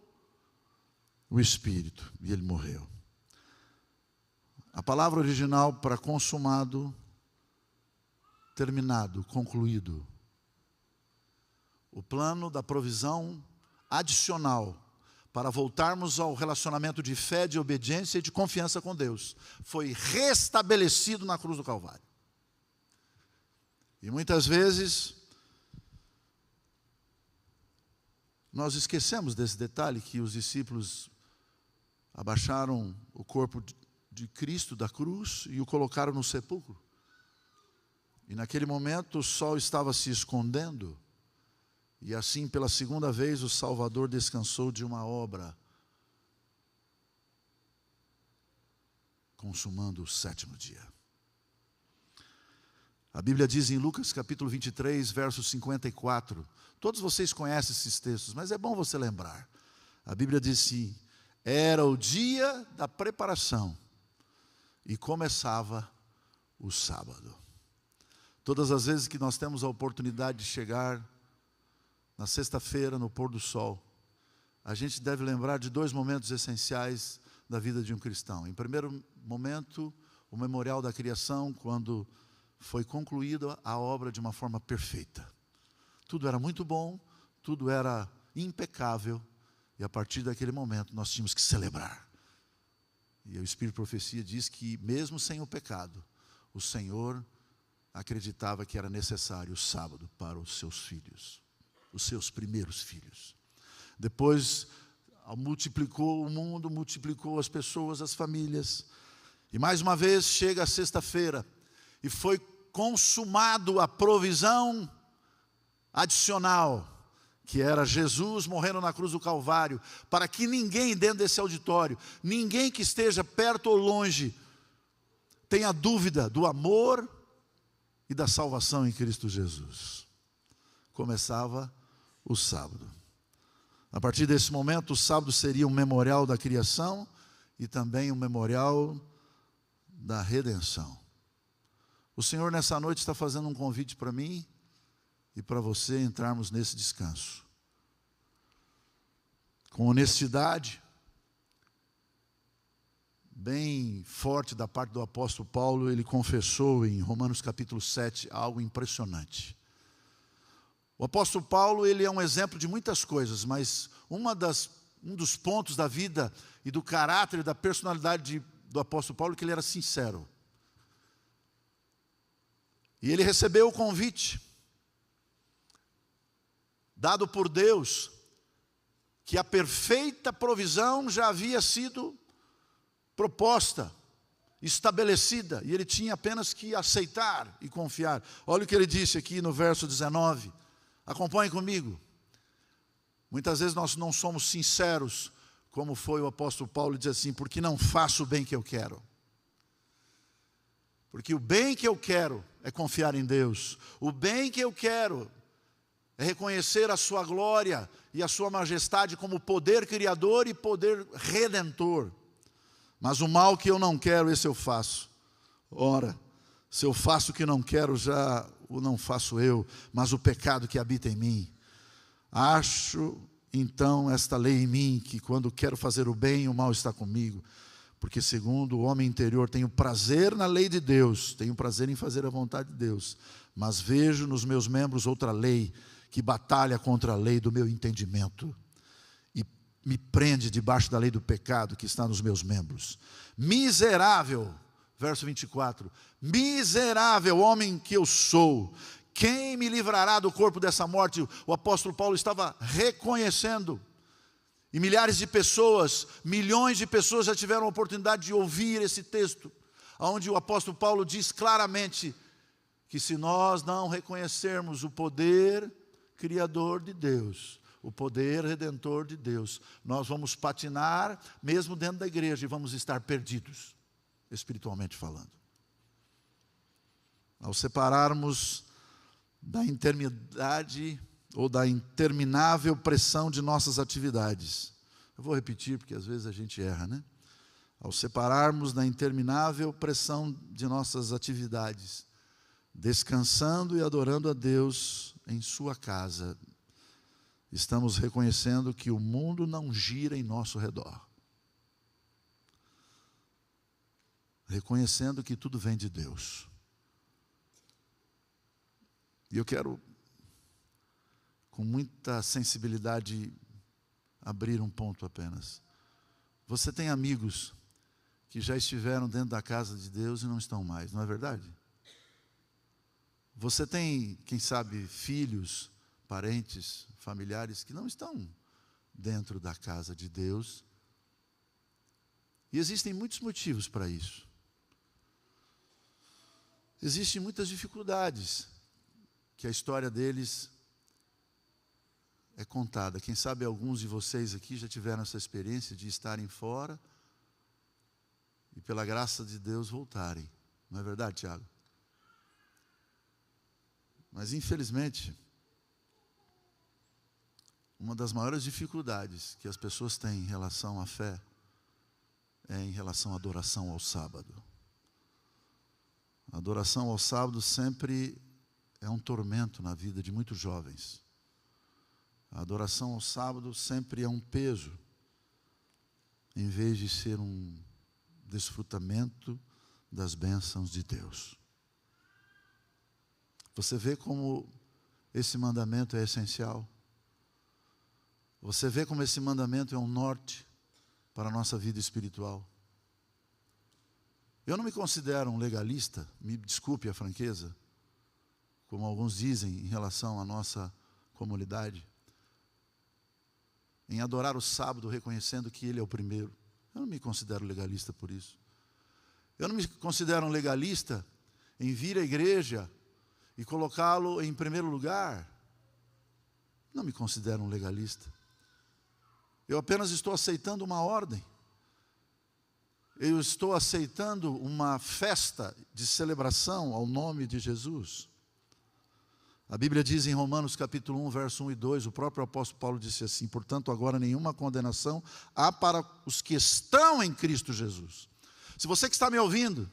o Espírito, e ele morreu. A palavra original para consumado, terminado, concluído. O plano da provisão adicional para voltarmos ao relacionamento de fé, de obediência e de confiança com Deus foi restabelecido na cruz do Calvário. E muitas vezes nós esquecemos desse detalhe, que os discípulos abaixaram o corpo de Cristo da cruz e o colocaram no sepulcro. E naquele momento o sol estava se escondendo, e assim pela segunda vez o Salvador descansou de uma obra, consumando o sétimo dia. A Bíblia diz em Lucas capítulo 23, verso 54, todos vocês conhecem esses textos, mas é bom você lembrar. A Bíblia diz assim: era o dia da preparação e começava o sábado. Todas as vezes que nós temos a oportunidade de chegar na sexta-feira, no pôr do sol, a gente deve lembrar de dois momentos essenciais da vida de um cristão. Em primeiro momento, o memorial da criação, quando foi concluída a obra de uma forma perfeita. Tudo era muito bom, tudo era impecável, e a partir daquele momento nós tínhamos que celebrar. E o Espírito de Profecia diz que mesmo sem o pecado, o Senhor acreditava que era necessário o sábado para os seus filhos, os seus primeiros filhos. Depois multiplicou o mundo, multiplicou as pessoas, as famílias. E mais uma vez chega a sexta-feira e foi consumado a provisão adicional, que era Jesus morrendo na cruz do Calvário, para que ninguém dentro desse auditório, ninguém que esteja perto ou longe, tenha dúvida do amor e da salvação em Cristo Jesus. Começava o sábado. A partir desse momento, o sábado seria um memorial da criação e também um memorial da redenção. O Senhor nessa noite está fazendo um convite para mim e para você entrarmos nesse descanso. Com honestidade, bem forte da parte do apóstolo Paulo, ele confessou em Romanos capítulo 7 algo impressionante. O apóstolo Paulo, ele é um exemplo de muitas coisas, mas um dos pontos da vida e do caráter e da personalidade do apóstolo Paulo é que ele era sincero. E ele recebeu o convite dado por Deus, que a perfeita provisão já havia sido proposta, estabelecida, e ele tinha apenas que aceitar e confiar. Olha o que ele disse aqui no verso 19, acompanhe comigo. Muitas vezes nós não somos sinceros, como foi o apóstolo Paulo, diz assim: porque não faço o bem que eu quero. Porque o bem que eu quero é confiar em Deus, o bem que eu quero é reconhecer a sua glória e a sua majestade como poder criador e poder redentor. Mas o mal que eu não quero, esse eu faço. Ora, se eu faço o que não quero, já o não faço eu, mas o pecado que habita em mim. Acho então esta lei em mim, que quando quero fazer o bem, o mal está comigo. Porque segundo o homem interior, tenho prazer na lei de Deus, tenho prazer em fazer a vontade de Deus, mas vejo nos meus membros outra lei, que batalha contra a lei do meu entendimento e me prende debaixo da lei do pecado que está nos meus membros. Miserável, verso 24, miserável homem que eu sou, quem me livrará do corpo dessa morte? O apóstolo Paulo estava reconhecendo, e milhares de pessoas, milhões de pessoas já tiveram a oportunidade de ouvir esse texto, onde o apóstolo Paulo diz claramente que se nós não reconhecermos o poder criador de Deus, o poder redentor de Deus, nós vamos patinar mesmo dentro da igreja e vamos estar perdidos, espiritualmente falando. Ao separarmos da intermediidade ou da interminável pressão de nossas atividades. Eu vou repetir porque às vezes a gente erra, né? Ao separarmos da interminável pressão de nossas atividades, descansando e adorando a Deus em sua casa, estamos reconhecendo que o mundo não gira em nosso redor. Reconhecendo que tudo vem de Deus. E eu quero, com muita sensibilidade, abrir um ponto apenas. Você tem amigos que já estiveram dentro da casa de Deus e não estão mais, não é verdade? Você tem, quem sabe, filhos, parentes, familiares que não estão dentro da casa de Deus. E existem muitos motivos para isso. Existem muitas dificuldades que a história deles é contada. Quem sabe alguns de vocês aqui já tiveram essa experiência de estarem fora e pela graça de Deus voltarem. Não é verdade, Tiago? Mas infelizmente, uma das maiores dificuldades que as pessoas têm em relação à fé é em relação à adoração ao sábado. A adoração ao sábado sempre é um tormento na vida de muitos jovens. A adoração ao sábado sempre é um peso, em vez de ser um desfrutamento das bênçãos de Deus. Você vê como esse mandamento é essencial. Você vê como esse mandamento é um norte para a nossa vida espiritual. Eu não me considero um legalista, me desculpe a franqueza, como alguns dizem em relação à nossa comunidade, em adorar o sábado reconhecendo que Ele é o primeiro. Eu não me considero legalista por isso. Eu não me considero um legalista em vir à igreja e colocá-lo em primeiro lugar. Não me considero um legalista. Eu apenas estou aceitando uma ordem. Eu estou aceitando uma festa de celebração ao nome de Jesus. A Bíblia diz em Romanos capítulo 1, verso 1 e 2, o próprio apóstolo Paulo disse assim: portanto, agora nenhuma condenação há para os que estão em Cristo Jesus. Se você que está me ouvindo,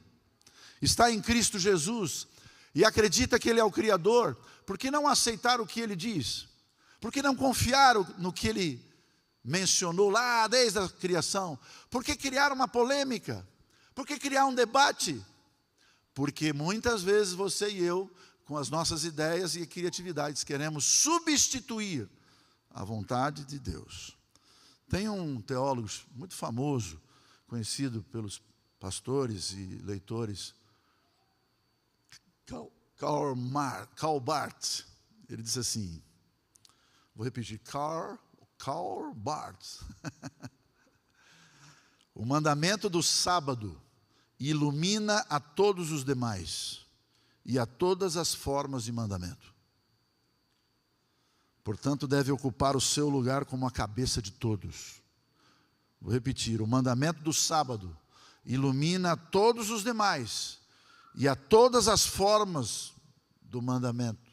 está em Cristo Jesus e acredita que Ele é o Criador, por que não aceitar o que Ele diz? Por que não confiar no que Ele mencionou lá desde a criação? Por que criar uma polêmica? Por que criar um debate? Porque muitas vezes você e eu, com as nossas ideias e criatividades, queremos substituir a vontade de Deus. Tem um teólogo muito famoso, conhecido pelos pastores e leitores, Karl Barth. Ele diz assim, vou repetir, Karl Barth. O mandamento do sábado ilumina a todos os demais e a todas as formas de mandamento. Portanto, deve ocupar o seu lugar como a cabeça de todos. Vou repetir, o mandamento do sábado ilumina a todos os demais e a todas as formas do mandamento.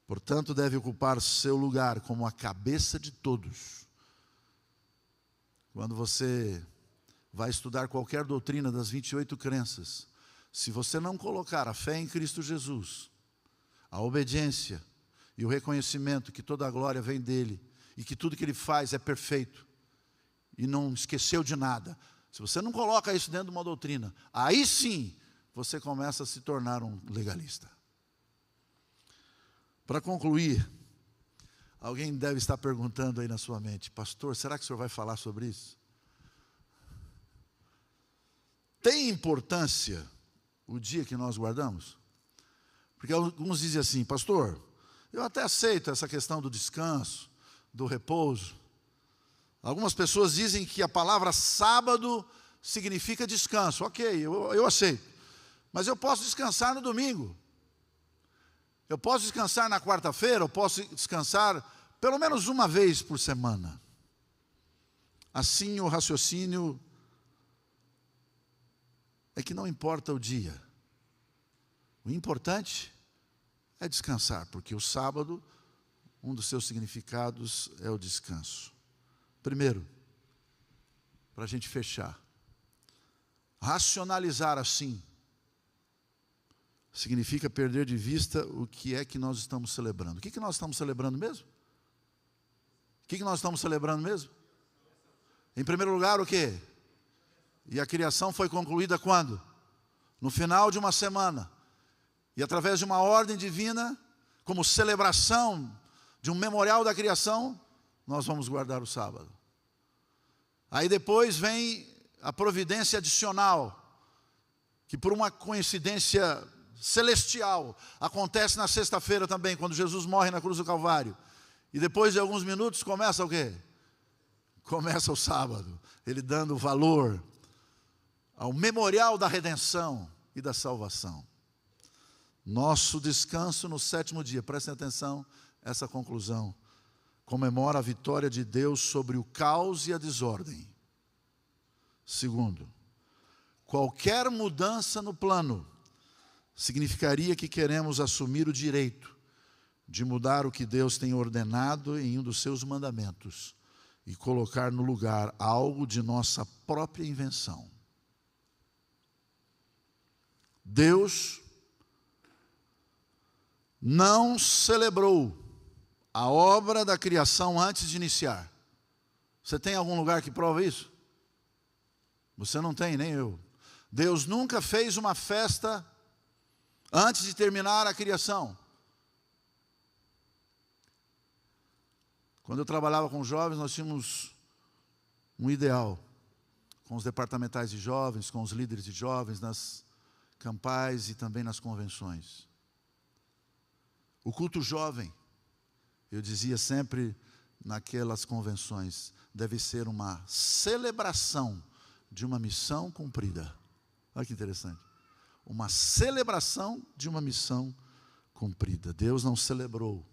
Portanto, deve ocupar seu lugar como a cabeça de todos. Quando você vai estudar qualquer doutrina das 28 crenças, se você não colocar a fé em Cristo Jesus, a obediência e o reconhecimento que toda a glória vem dEle e que tudo que Ele faz é perfeito e não esqueceu de nada, se você não coloca isso dentro de uma doutrina, aí sim você começa a se tornar um legalista. Para concluir, alguém deve estar perguntando aí na sua mente, pastor, será que o senhor vai falar sobre isso? Tem importância o dia que nós guardamos? Porque alguns dizem assim, pastor, eu até aceito essa questão do descanso, do repouso. Algumas pessoas dizem que a palavra sábado significa descanso. Ok, eu aceito. Mas eu posso descansar no domingo. Eu posso descansar na quarta-feira, eu posso descansar pelo menos uma vez por semana. Assim, o raciocínio é que não importa o dia. O importante é descansar, porque o sábado, um dos seus significados é o descanso. Primeiro, para a gente fechar, racionalizar assim significa perder de vista o que é que nós estamos celebrando. O que nós estamos celebrando mesmo? O que nós estamos celebrando mesmo? Em primeiro lugar, o quê? E a criação foi concluída quando? No final de uma semana. E através de uma ordem divina, como celebração de um memorial da criação, nós vamos guardar o sábado. Aí depois vem a providência adicional, que por uma coincidência celestial acontece na sexta-feira também, quando Jesus morre na cruz do Calvário. E depois de alguns minutos começa o quê? Começa o sábado, ele dando valor ao memorial da redenção e da salvação. Nosso descanso no sétimo dia, prestem atenção, essa conclusão, comemora a vitória de Deus sobre o caos e a desordem. Segundo, qualquer mudança no plano significaria que queremos assumir o direito de mudar o que Deus tem ordenado em um dos seus mandamentos e colocar no lugar algo de nossa própria invenção. Deus não celebrou a obra da criação antes de iniciar. Você tem algum lugar que prova isso? Você não tem, nem eu. Deus nunca fez uma festa antes de terminar a criação. Quando eu trabalhava com jovens, nós tínhamos um ideal, com os departamentais de jovens, com os líderes de jovens, nas campais e também nas convenções. O culto jovem, eu dizia sempre naquelas convenções, deve ser uma celebração de uma missão cumprida. Olha que interessante. Uma celebração de uma missão cumprida. Deus não celebrou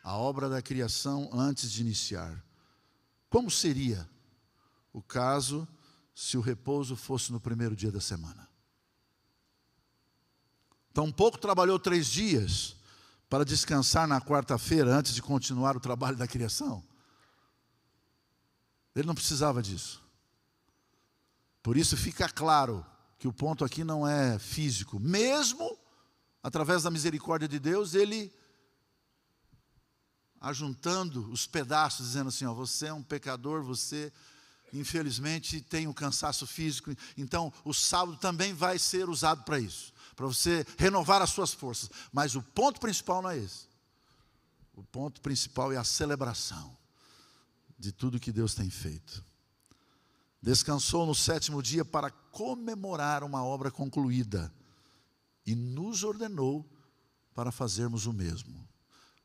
a obra da criação antes de iniciar. Como seria o caso se o repouso fosse no primeiro dia da semana? Tampouco trabalhou 3 dias para descansar na quarta-feira antes de continuar o trabalho da criação. Ele não precisava disso. Por isso fica claro que o ponto aqui não é físico. Mesmo através da misericórdia de Deus, ele ajuntando os pedaços, dizendo assim, ó, você é um pecador, você infelizmente tem um cansaço físico, então o sábado também vai ser usado para isso, para você renovar as suas forças. Mas o ponto principal não é esse. O ponto principal é a celebração de tudo que Deus tem feito. Descansou no sétimo dia para comemorar uma obra concluída e nos ordenou para fazermos o mesmo.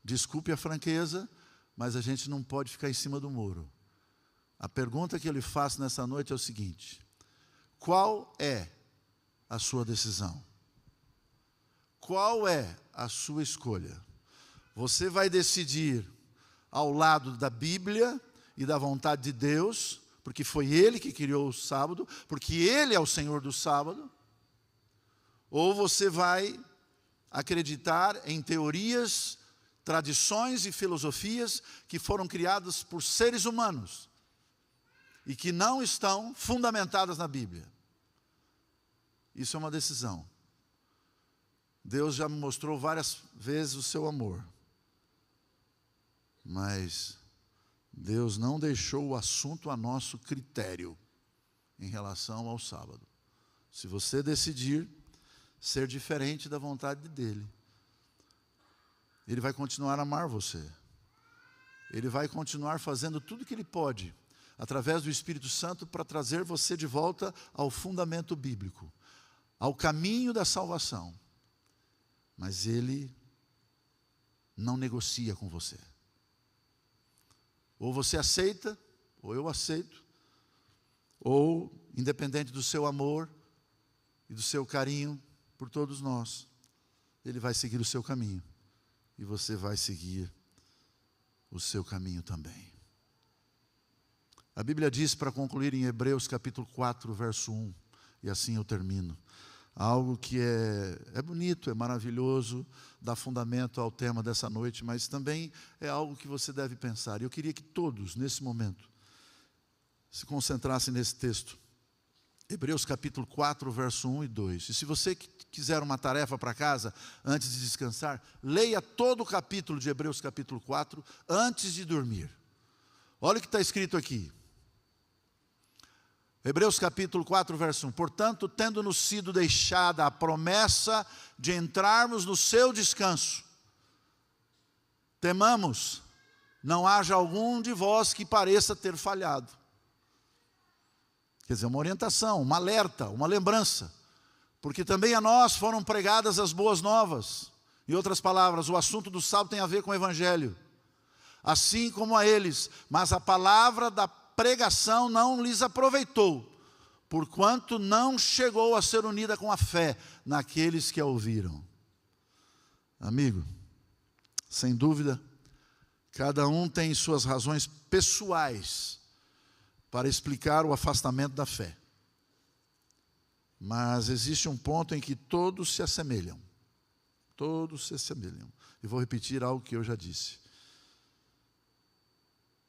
Desculpe a franqueza, mas a gente não pode ficar em cima do muro. A pergunta que eu lhe faço nessa noite é o seguinte: qual é a sua decisão? Qual é a sua escolha? Você vai decidir ao lado da Bíblia e da vontade de Deus, porque foi Ele que criou o sábado, porque Ele é o Senhor do sábado? Ou você vai acreditar em teorias, tradições e filosofias que foram criadas por seres humanos e que não estão fundamentadas na Bíblia? Isso é uma decisão. Deus já me mostrou várias vezes o seu amor, mas Deus não deixou o assunto a nosso critério em relação ao sábado. Se você decidir ser diferente da vontade dele, Ele vai continuar a amar você. Ele vai continuar fazendo tudo o que Ele pode, através do Espírito Santo, para trazer você de volta ao fundamento bíblico, ao caminho da salvação. Mas Ele não negocia com você. Ou você aceita, ou eu aceito, ou, independente do seu amor e do seu carinho por todos nós, Ele vai seguir o seu caminho. E você vai seguir o seu caminho também. A Bíblia diz, para concluir, em Hebreus capítulo 4, verso 1, e assim eu termino, algo que é bonito, é maravilhoso, dá fundamento ao tema dessa noite, mas também é algo que você deve pensar. Eu queria que todos, nesse momento, se concentrassem nesse texto. Hebreus capítulo 4, verso 1 e 2. E se você quiser uma tarefa para casa, antes de descansar, leia todo o capítulo de Hebreus capítulo 4, antes de dormir. Olha o que está escrito aqui. Hebreus capítulo 4, verso 1. Portanto, tendo-nos sido deixada a promessa de entrarmos no seu descanso, temamos, não haja algum de vós que pareça ter falhado. Quer dizer, uma orientação, uma alerta, uma lembrança. Porque também a nós foram pregadas as boas novas. Em outras palavras, o assunto do sábado tem a ver com o Evangelho. Assim como a eles, mas a palavra da pregação não lhes aproveitou, porquanto não chegou a ser unida com a fé naqueles que a ouviram. Amigo, sem dúvida, cada um tem suas razões pessoais para explicar o afastamento da fé. Mas existe um ponto em que todos se assemelham. Todos se assemelham. E vou repetir algo que eu já disse.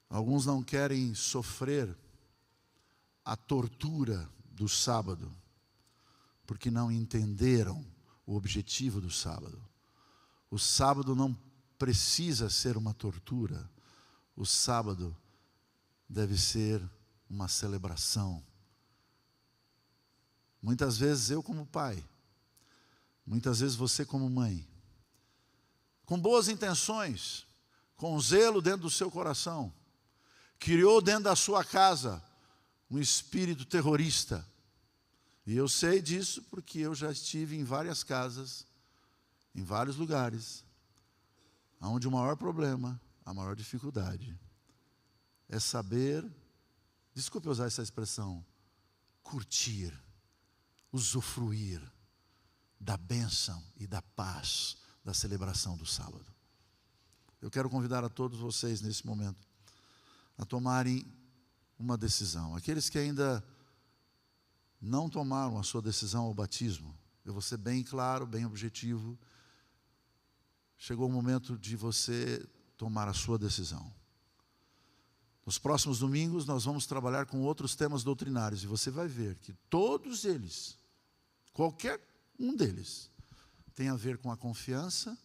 Alguns não querem sofrer a tortura do sábado, porque não entenderam o objetivo do sábado. O sábado não precisa ser uma tortura. O sábado deve ser uma celebração. Muitas vezes eu como pai, muitas vezes você como mãe, com boas intenções, com zelo dentro do seu coração, criou dentro da sua casa um espírito terrorista. E eu sei disso porque eu já estive em várias casas, em vários lugares, onde o maior problema, a maior dificuldade, é saber, desculpe usar essa expressão, curtir, usufruir da bênção e da paz da celebração do sábado. Eu quero convidar a todos vocês nesse momento a tomarem uma decisão. Aqueles que ainda não tomaram a sua decisão ao batismo, eu vou ser bem claro, bem objetivo. Chegou o momento de você tomar a sua decisão. Nos próximos domingos nós vamos trabalhar com outros temas doutrinários e você vai ver que todos eles, qualquer um deles, tem a ver com a confiança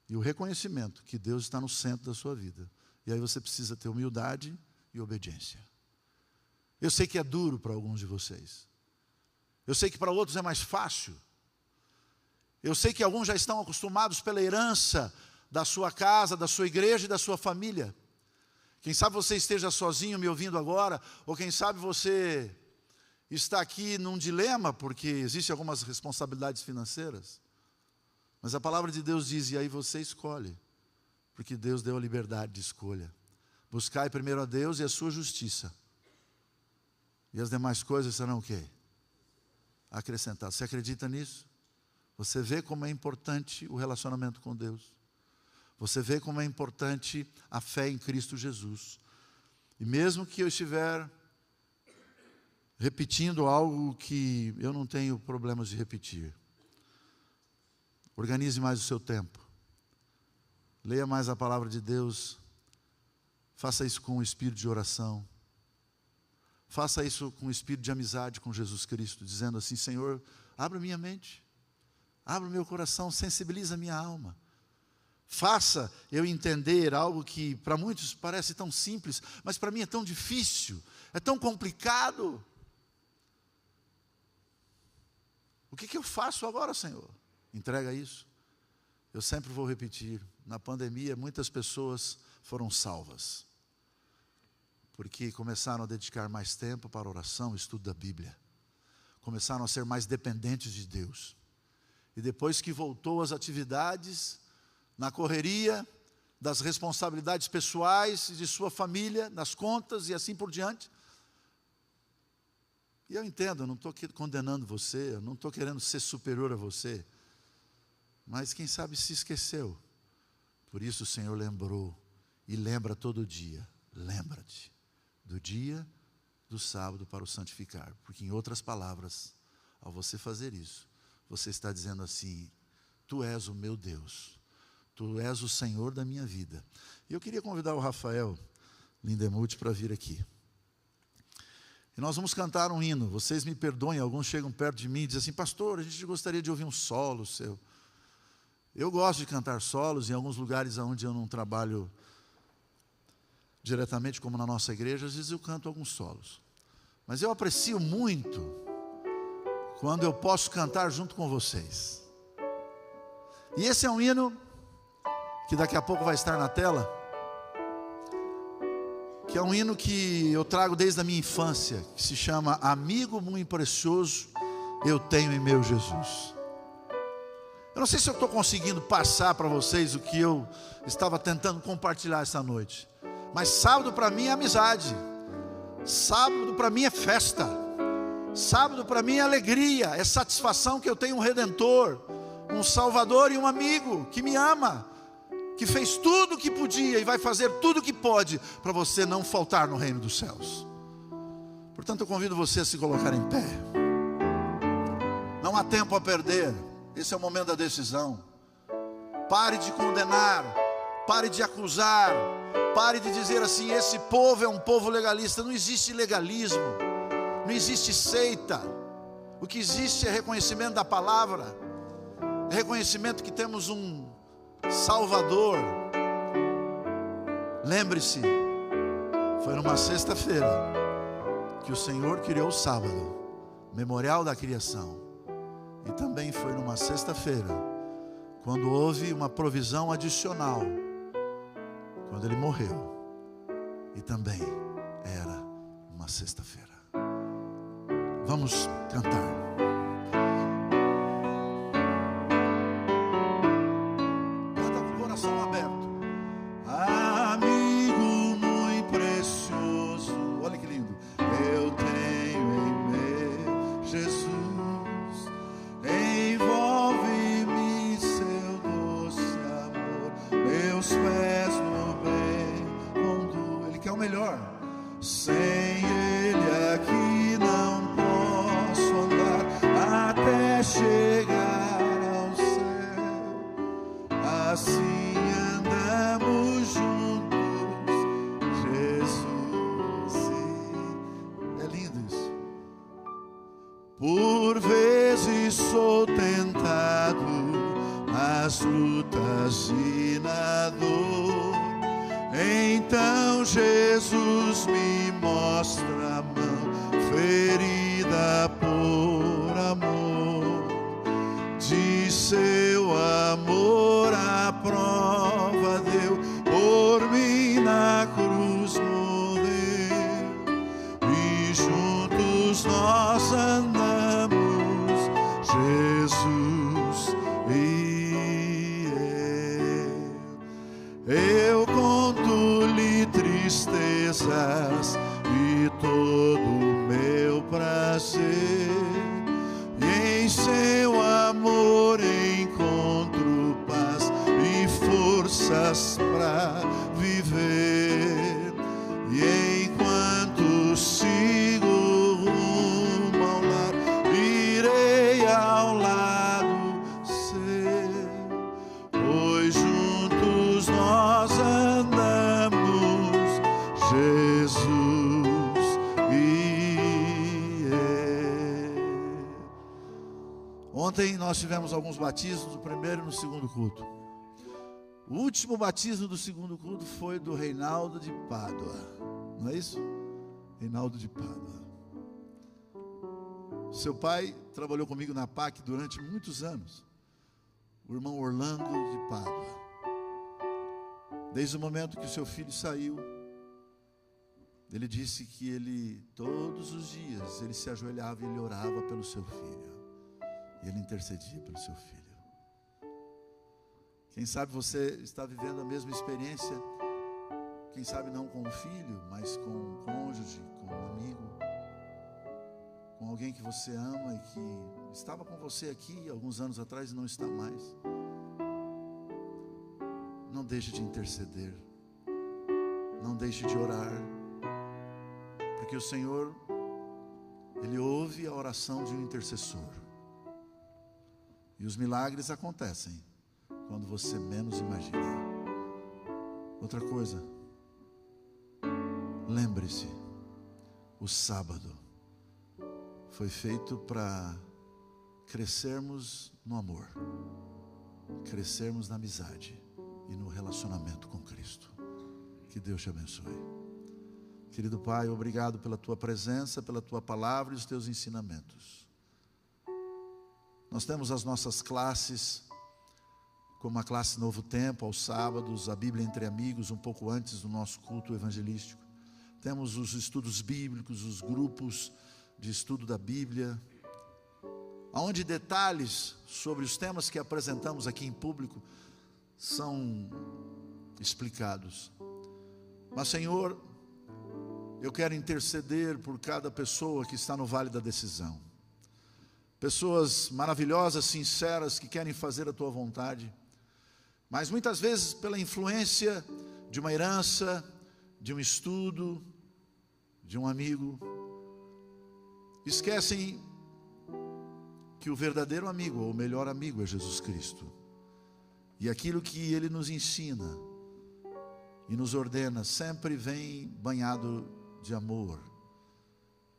e o reconhecimento que Deus está no centro da sua vida. E aí você precisa ter humildade e obediência. Eu sei que é duro para alguns de vocês. Eu sei que para outros é mais fácil. Eu sei que alguns já estão acostumados pela herança da sua casa, da sua igreja e da sua família. Quem sabe você esteja sozinho me ouvindo agora, ou quem sabe você está aqui num dilema, porque existem algumas responsabilidades financeiras. Mas a palavra de Deus diz, e aí você escolhe. Porque Deus deu a liberdade de escolha. Buscai primeiro a Deus e a sua justiça. E as demais coisas serão o quê? Acrescentadas. Você acredita nisso? Você vê como é importante o relacionamento com Deus. Você vê como é importante a fé em Cristo Jesus. E mesmo que eu estiver repetindo algo que eu não tenho problemas de repetir, organize mais o seu tempo. Leia mais a palavra de Deus. Faça isso com o espírito de oração. Faça isso com o espírito de amizade com Jesus Cristo, dizendo assim: Senhor, abra minha mente, abra o meu coração, sensibiliza a minha alma. Faça eu entender algo que para muitos parece tão simples, mas para mim é tão difícil, é tão complicado. O que eu faço agora, Senhor? Entrega isso. Eu sempre vou repetir, na pandemia muitas pessoas foram salvas, porque começaram a dedicar mais tempo para oração, estudo da Bíblia, começaram a ser mais dependentes de Deus, e depois que voltou às atividades, na correria das responsabilidades pessoais de sua família, nas contas e assim por diante, e eu entendo, eu não estou condenando você, eu não estou querendo ser superior a você, mas quem sabe se esqueceu. Por isso o Senhor lembrou E lembra todo dia, lembra-te do dia do sábado para o santificar. Porque, em outras palavras, ao você fazer isso, você está dizendo assim: tu és o meu Deus, tu és o Senhor da minha vida. E eu queria convidar o Rafael Lindemuth para vir aqui. E nós vamos cantar um hino. Vocês me perdoem, alguns chegam perto de mim e dizem assim: pastor, a gente gostaria de ouvir um solo seu. Eu gosto de cantar solos em alguns lugares onde eu não trabalho diretamente, como na nossa igreja. Às vezes eu canto alguns solos. Mas eu aprecio muito quando eu posso cantar junto com vocês. E esse é um hino que daqui a pouco vai estar na tela, que é um hino que eu trago desde a minha infância, que se chama Amigo Muito Precioso Eu Tenho em Meu Jesus. Eu não sei se eu estou conseguindo passar para vocês o que eu estava tentando compartilhar essa noite, mas sábado para mim é amizade, sábado para mim é festa, sábado para mim é alegria, é satisfação que eu tenho um Redentor, um Salvador e um amigo que me ama, que fez tudo o que podia e vai fazer tudo o que pode para você não faltar no reino dos céus. Portanto, eu convido você a se colocar em pé. Não há tempo a perder. Esse é o momento da decisão. Pare de condenar, pare de acusar, pare de dizer assim: esse povo é um povo legalista. Não existe legalismo, não existe seita. O que existe é reconhecimento da palavra, é reconhecimento que temos um Salvador. Lembre-se, foi numa sexta-feira que o Senhor criou o sábado, memorial da criação. E também foi numa sexta-feira quando houve uma provisão adicional, quando Ele morreu. E também era uma sexta-feira. Vamos cantar. Por vezes sou tentado nas lutas e na dor. Então Jesus me mostra a mão ferida por amor. De seu amor a prova deu, por mim na cruz morreu. E juntos nós andamos, Jesus e eu conto-lhe tristezas e todo o meu prazer, e em seu amor encontro paz e forças para viver. E enquanto sigo rumo ao lar, irei ao lado seu, pois juntos nós andamos, Jesus e eu. Ontem nós tivemos alguns batismos, no primeiro e no segundo culto. O último batismo do segundo culto foi do Reinaldo de Pádua, não é isso? Reinaldo de Pádua. Seu pai trabalhou comigo na PAC durante muitos anos, o irmão Orlando de Pádua. Desde o momento que o seu filho saiu, ele disse que ele, todos os dias, ele se ajoelhava e ele orava pelo seu filho, e ele intercedia pelo seu filho. Quem sabe você está vivendo a mesma experiência, quem sabe não com o filho, mas com um cônjuge, com um amigo, com alguém que você ama e que estava com você aqui alguns anos atrás e não está mais. Não deixe de interceder. não deixe de orar, porque o Senhor, Ele ouve a oração de um intercessor. E os milagres acontecem quando você menos imagina. Outra coisa, lembre-se, o sábado foi feito para crescermos no amor, crescermos na amizade e no relacionamento com Cristo. Que Deus te abençoe. Querido Pai, obrigado pela Tua presença, pela Tua palavra e os Teus ensinamentos. Nós temos as nossas classes, como a classe Novo Tempo, aos sábados, a Bíblia entre amigos, um pouco antes do nosso culto evangelístico. Temos os estudos bíblicos, os grupos de estudo da Bíblia, onde detalhes sobre os temas que apresentamos aqui em público são explicados. Mas, Senhor, eu quero interceder por cada pessoa que está no vale da decisão. Pessoas maravilhosas, sinceras, que querem fazer a Tua vontade, mas muitas vezes pela influência de uma herança, de um estudo, de um amigo, esquecem que o verdadeiro amigo, ou o melhor amigo, é Jesus Cristo. E aquilo que Ele nos ensina e nos ordena sempre vem banhado de amor,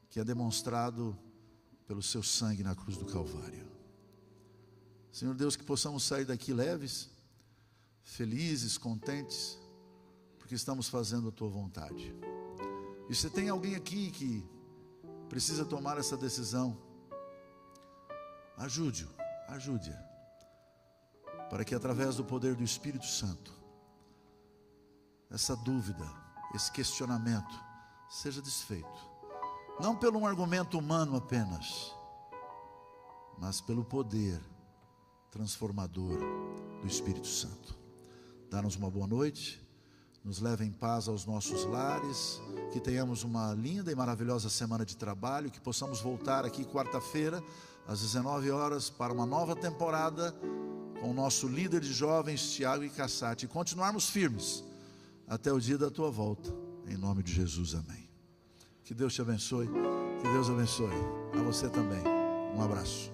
que é demonstrado pelo seu sangue na cruz do Calvário. Senhor Deus, que possamos sair daqui leves, felizes, contentes, porque estamos fazendo a Tua vontade. E se tem alguém aqui que precisa tomar essa decisão, ajude-a, para que através do poder do Espírito Santo, essa dúvida, esse questionamento seja desfeito. Não pelo um argumento humano apenas, mas pelo poder transformador do Espírito Santo. Dá-nos uma boa noite, nos leve em paz aos nossos lares, que tenhamos uma linda e maravilhosa semana de trabalho, que possamos voltar aqui quarta-feira, às 19 horas, para uma nova temporada, com o nosso líder de jovens, Tiago Cassati, e continuarmos firmes até o dia da Tua volta, em nome de Jesus, amém. Que Deus te abençoe, que Deus abençoe a você também. Um abraço.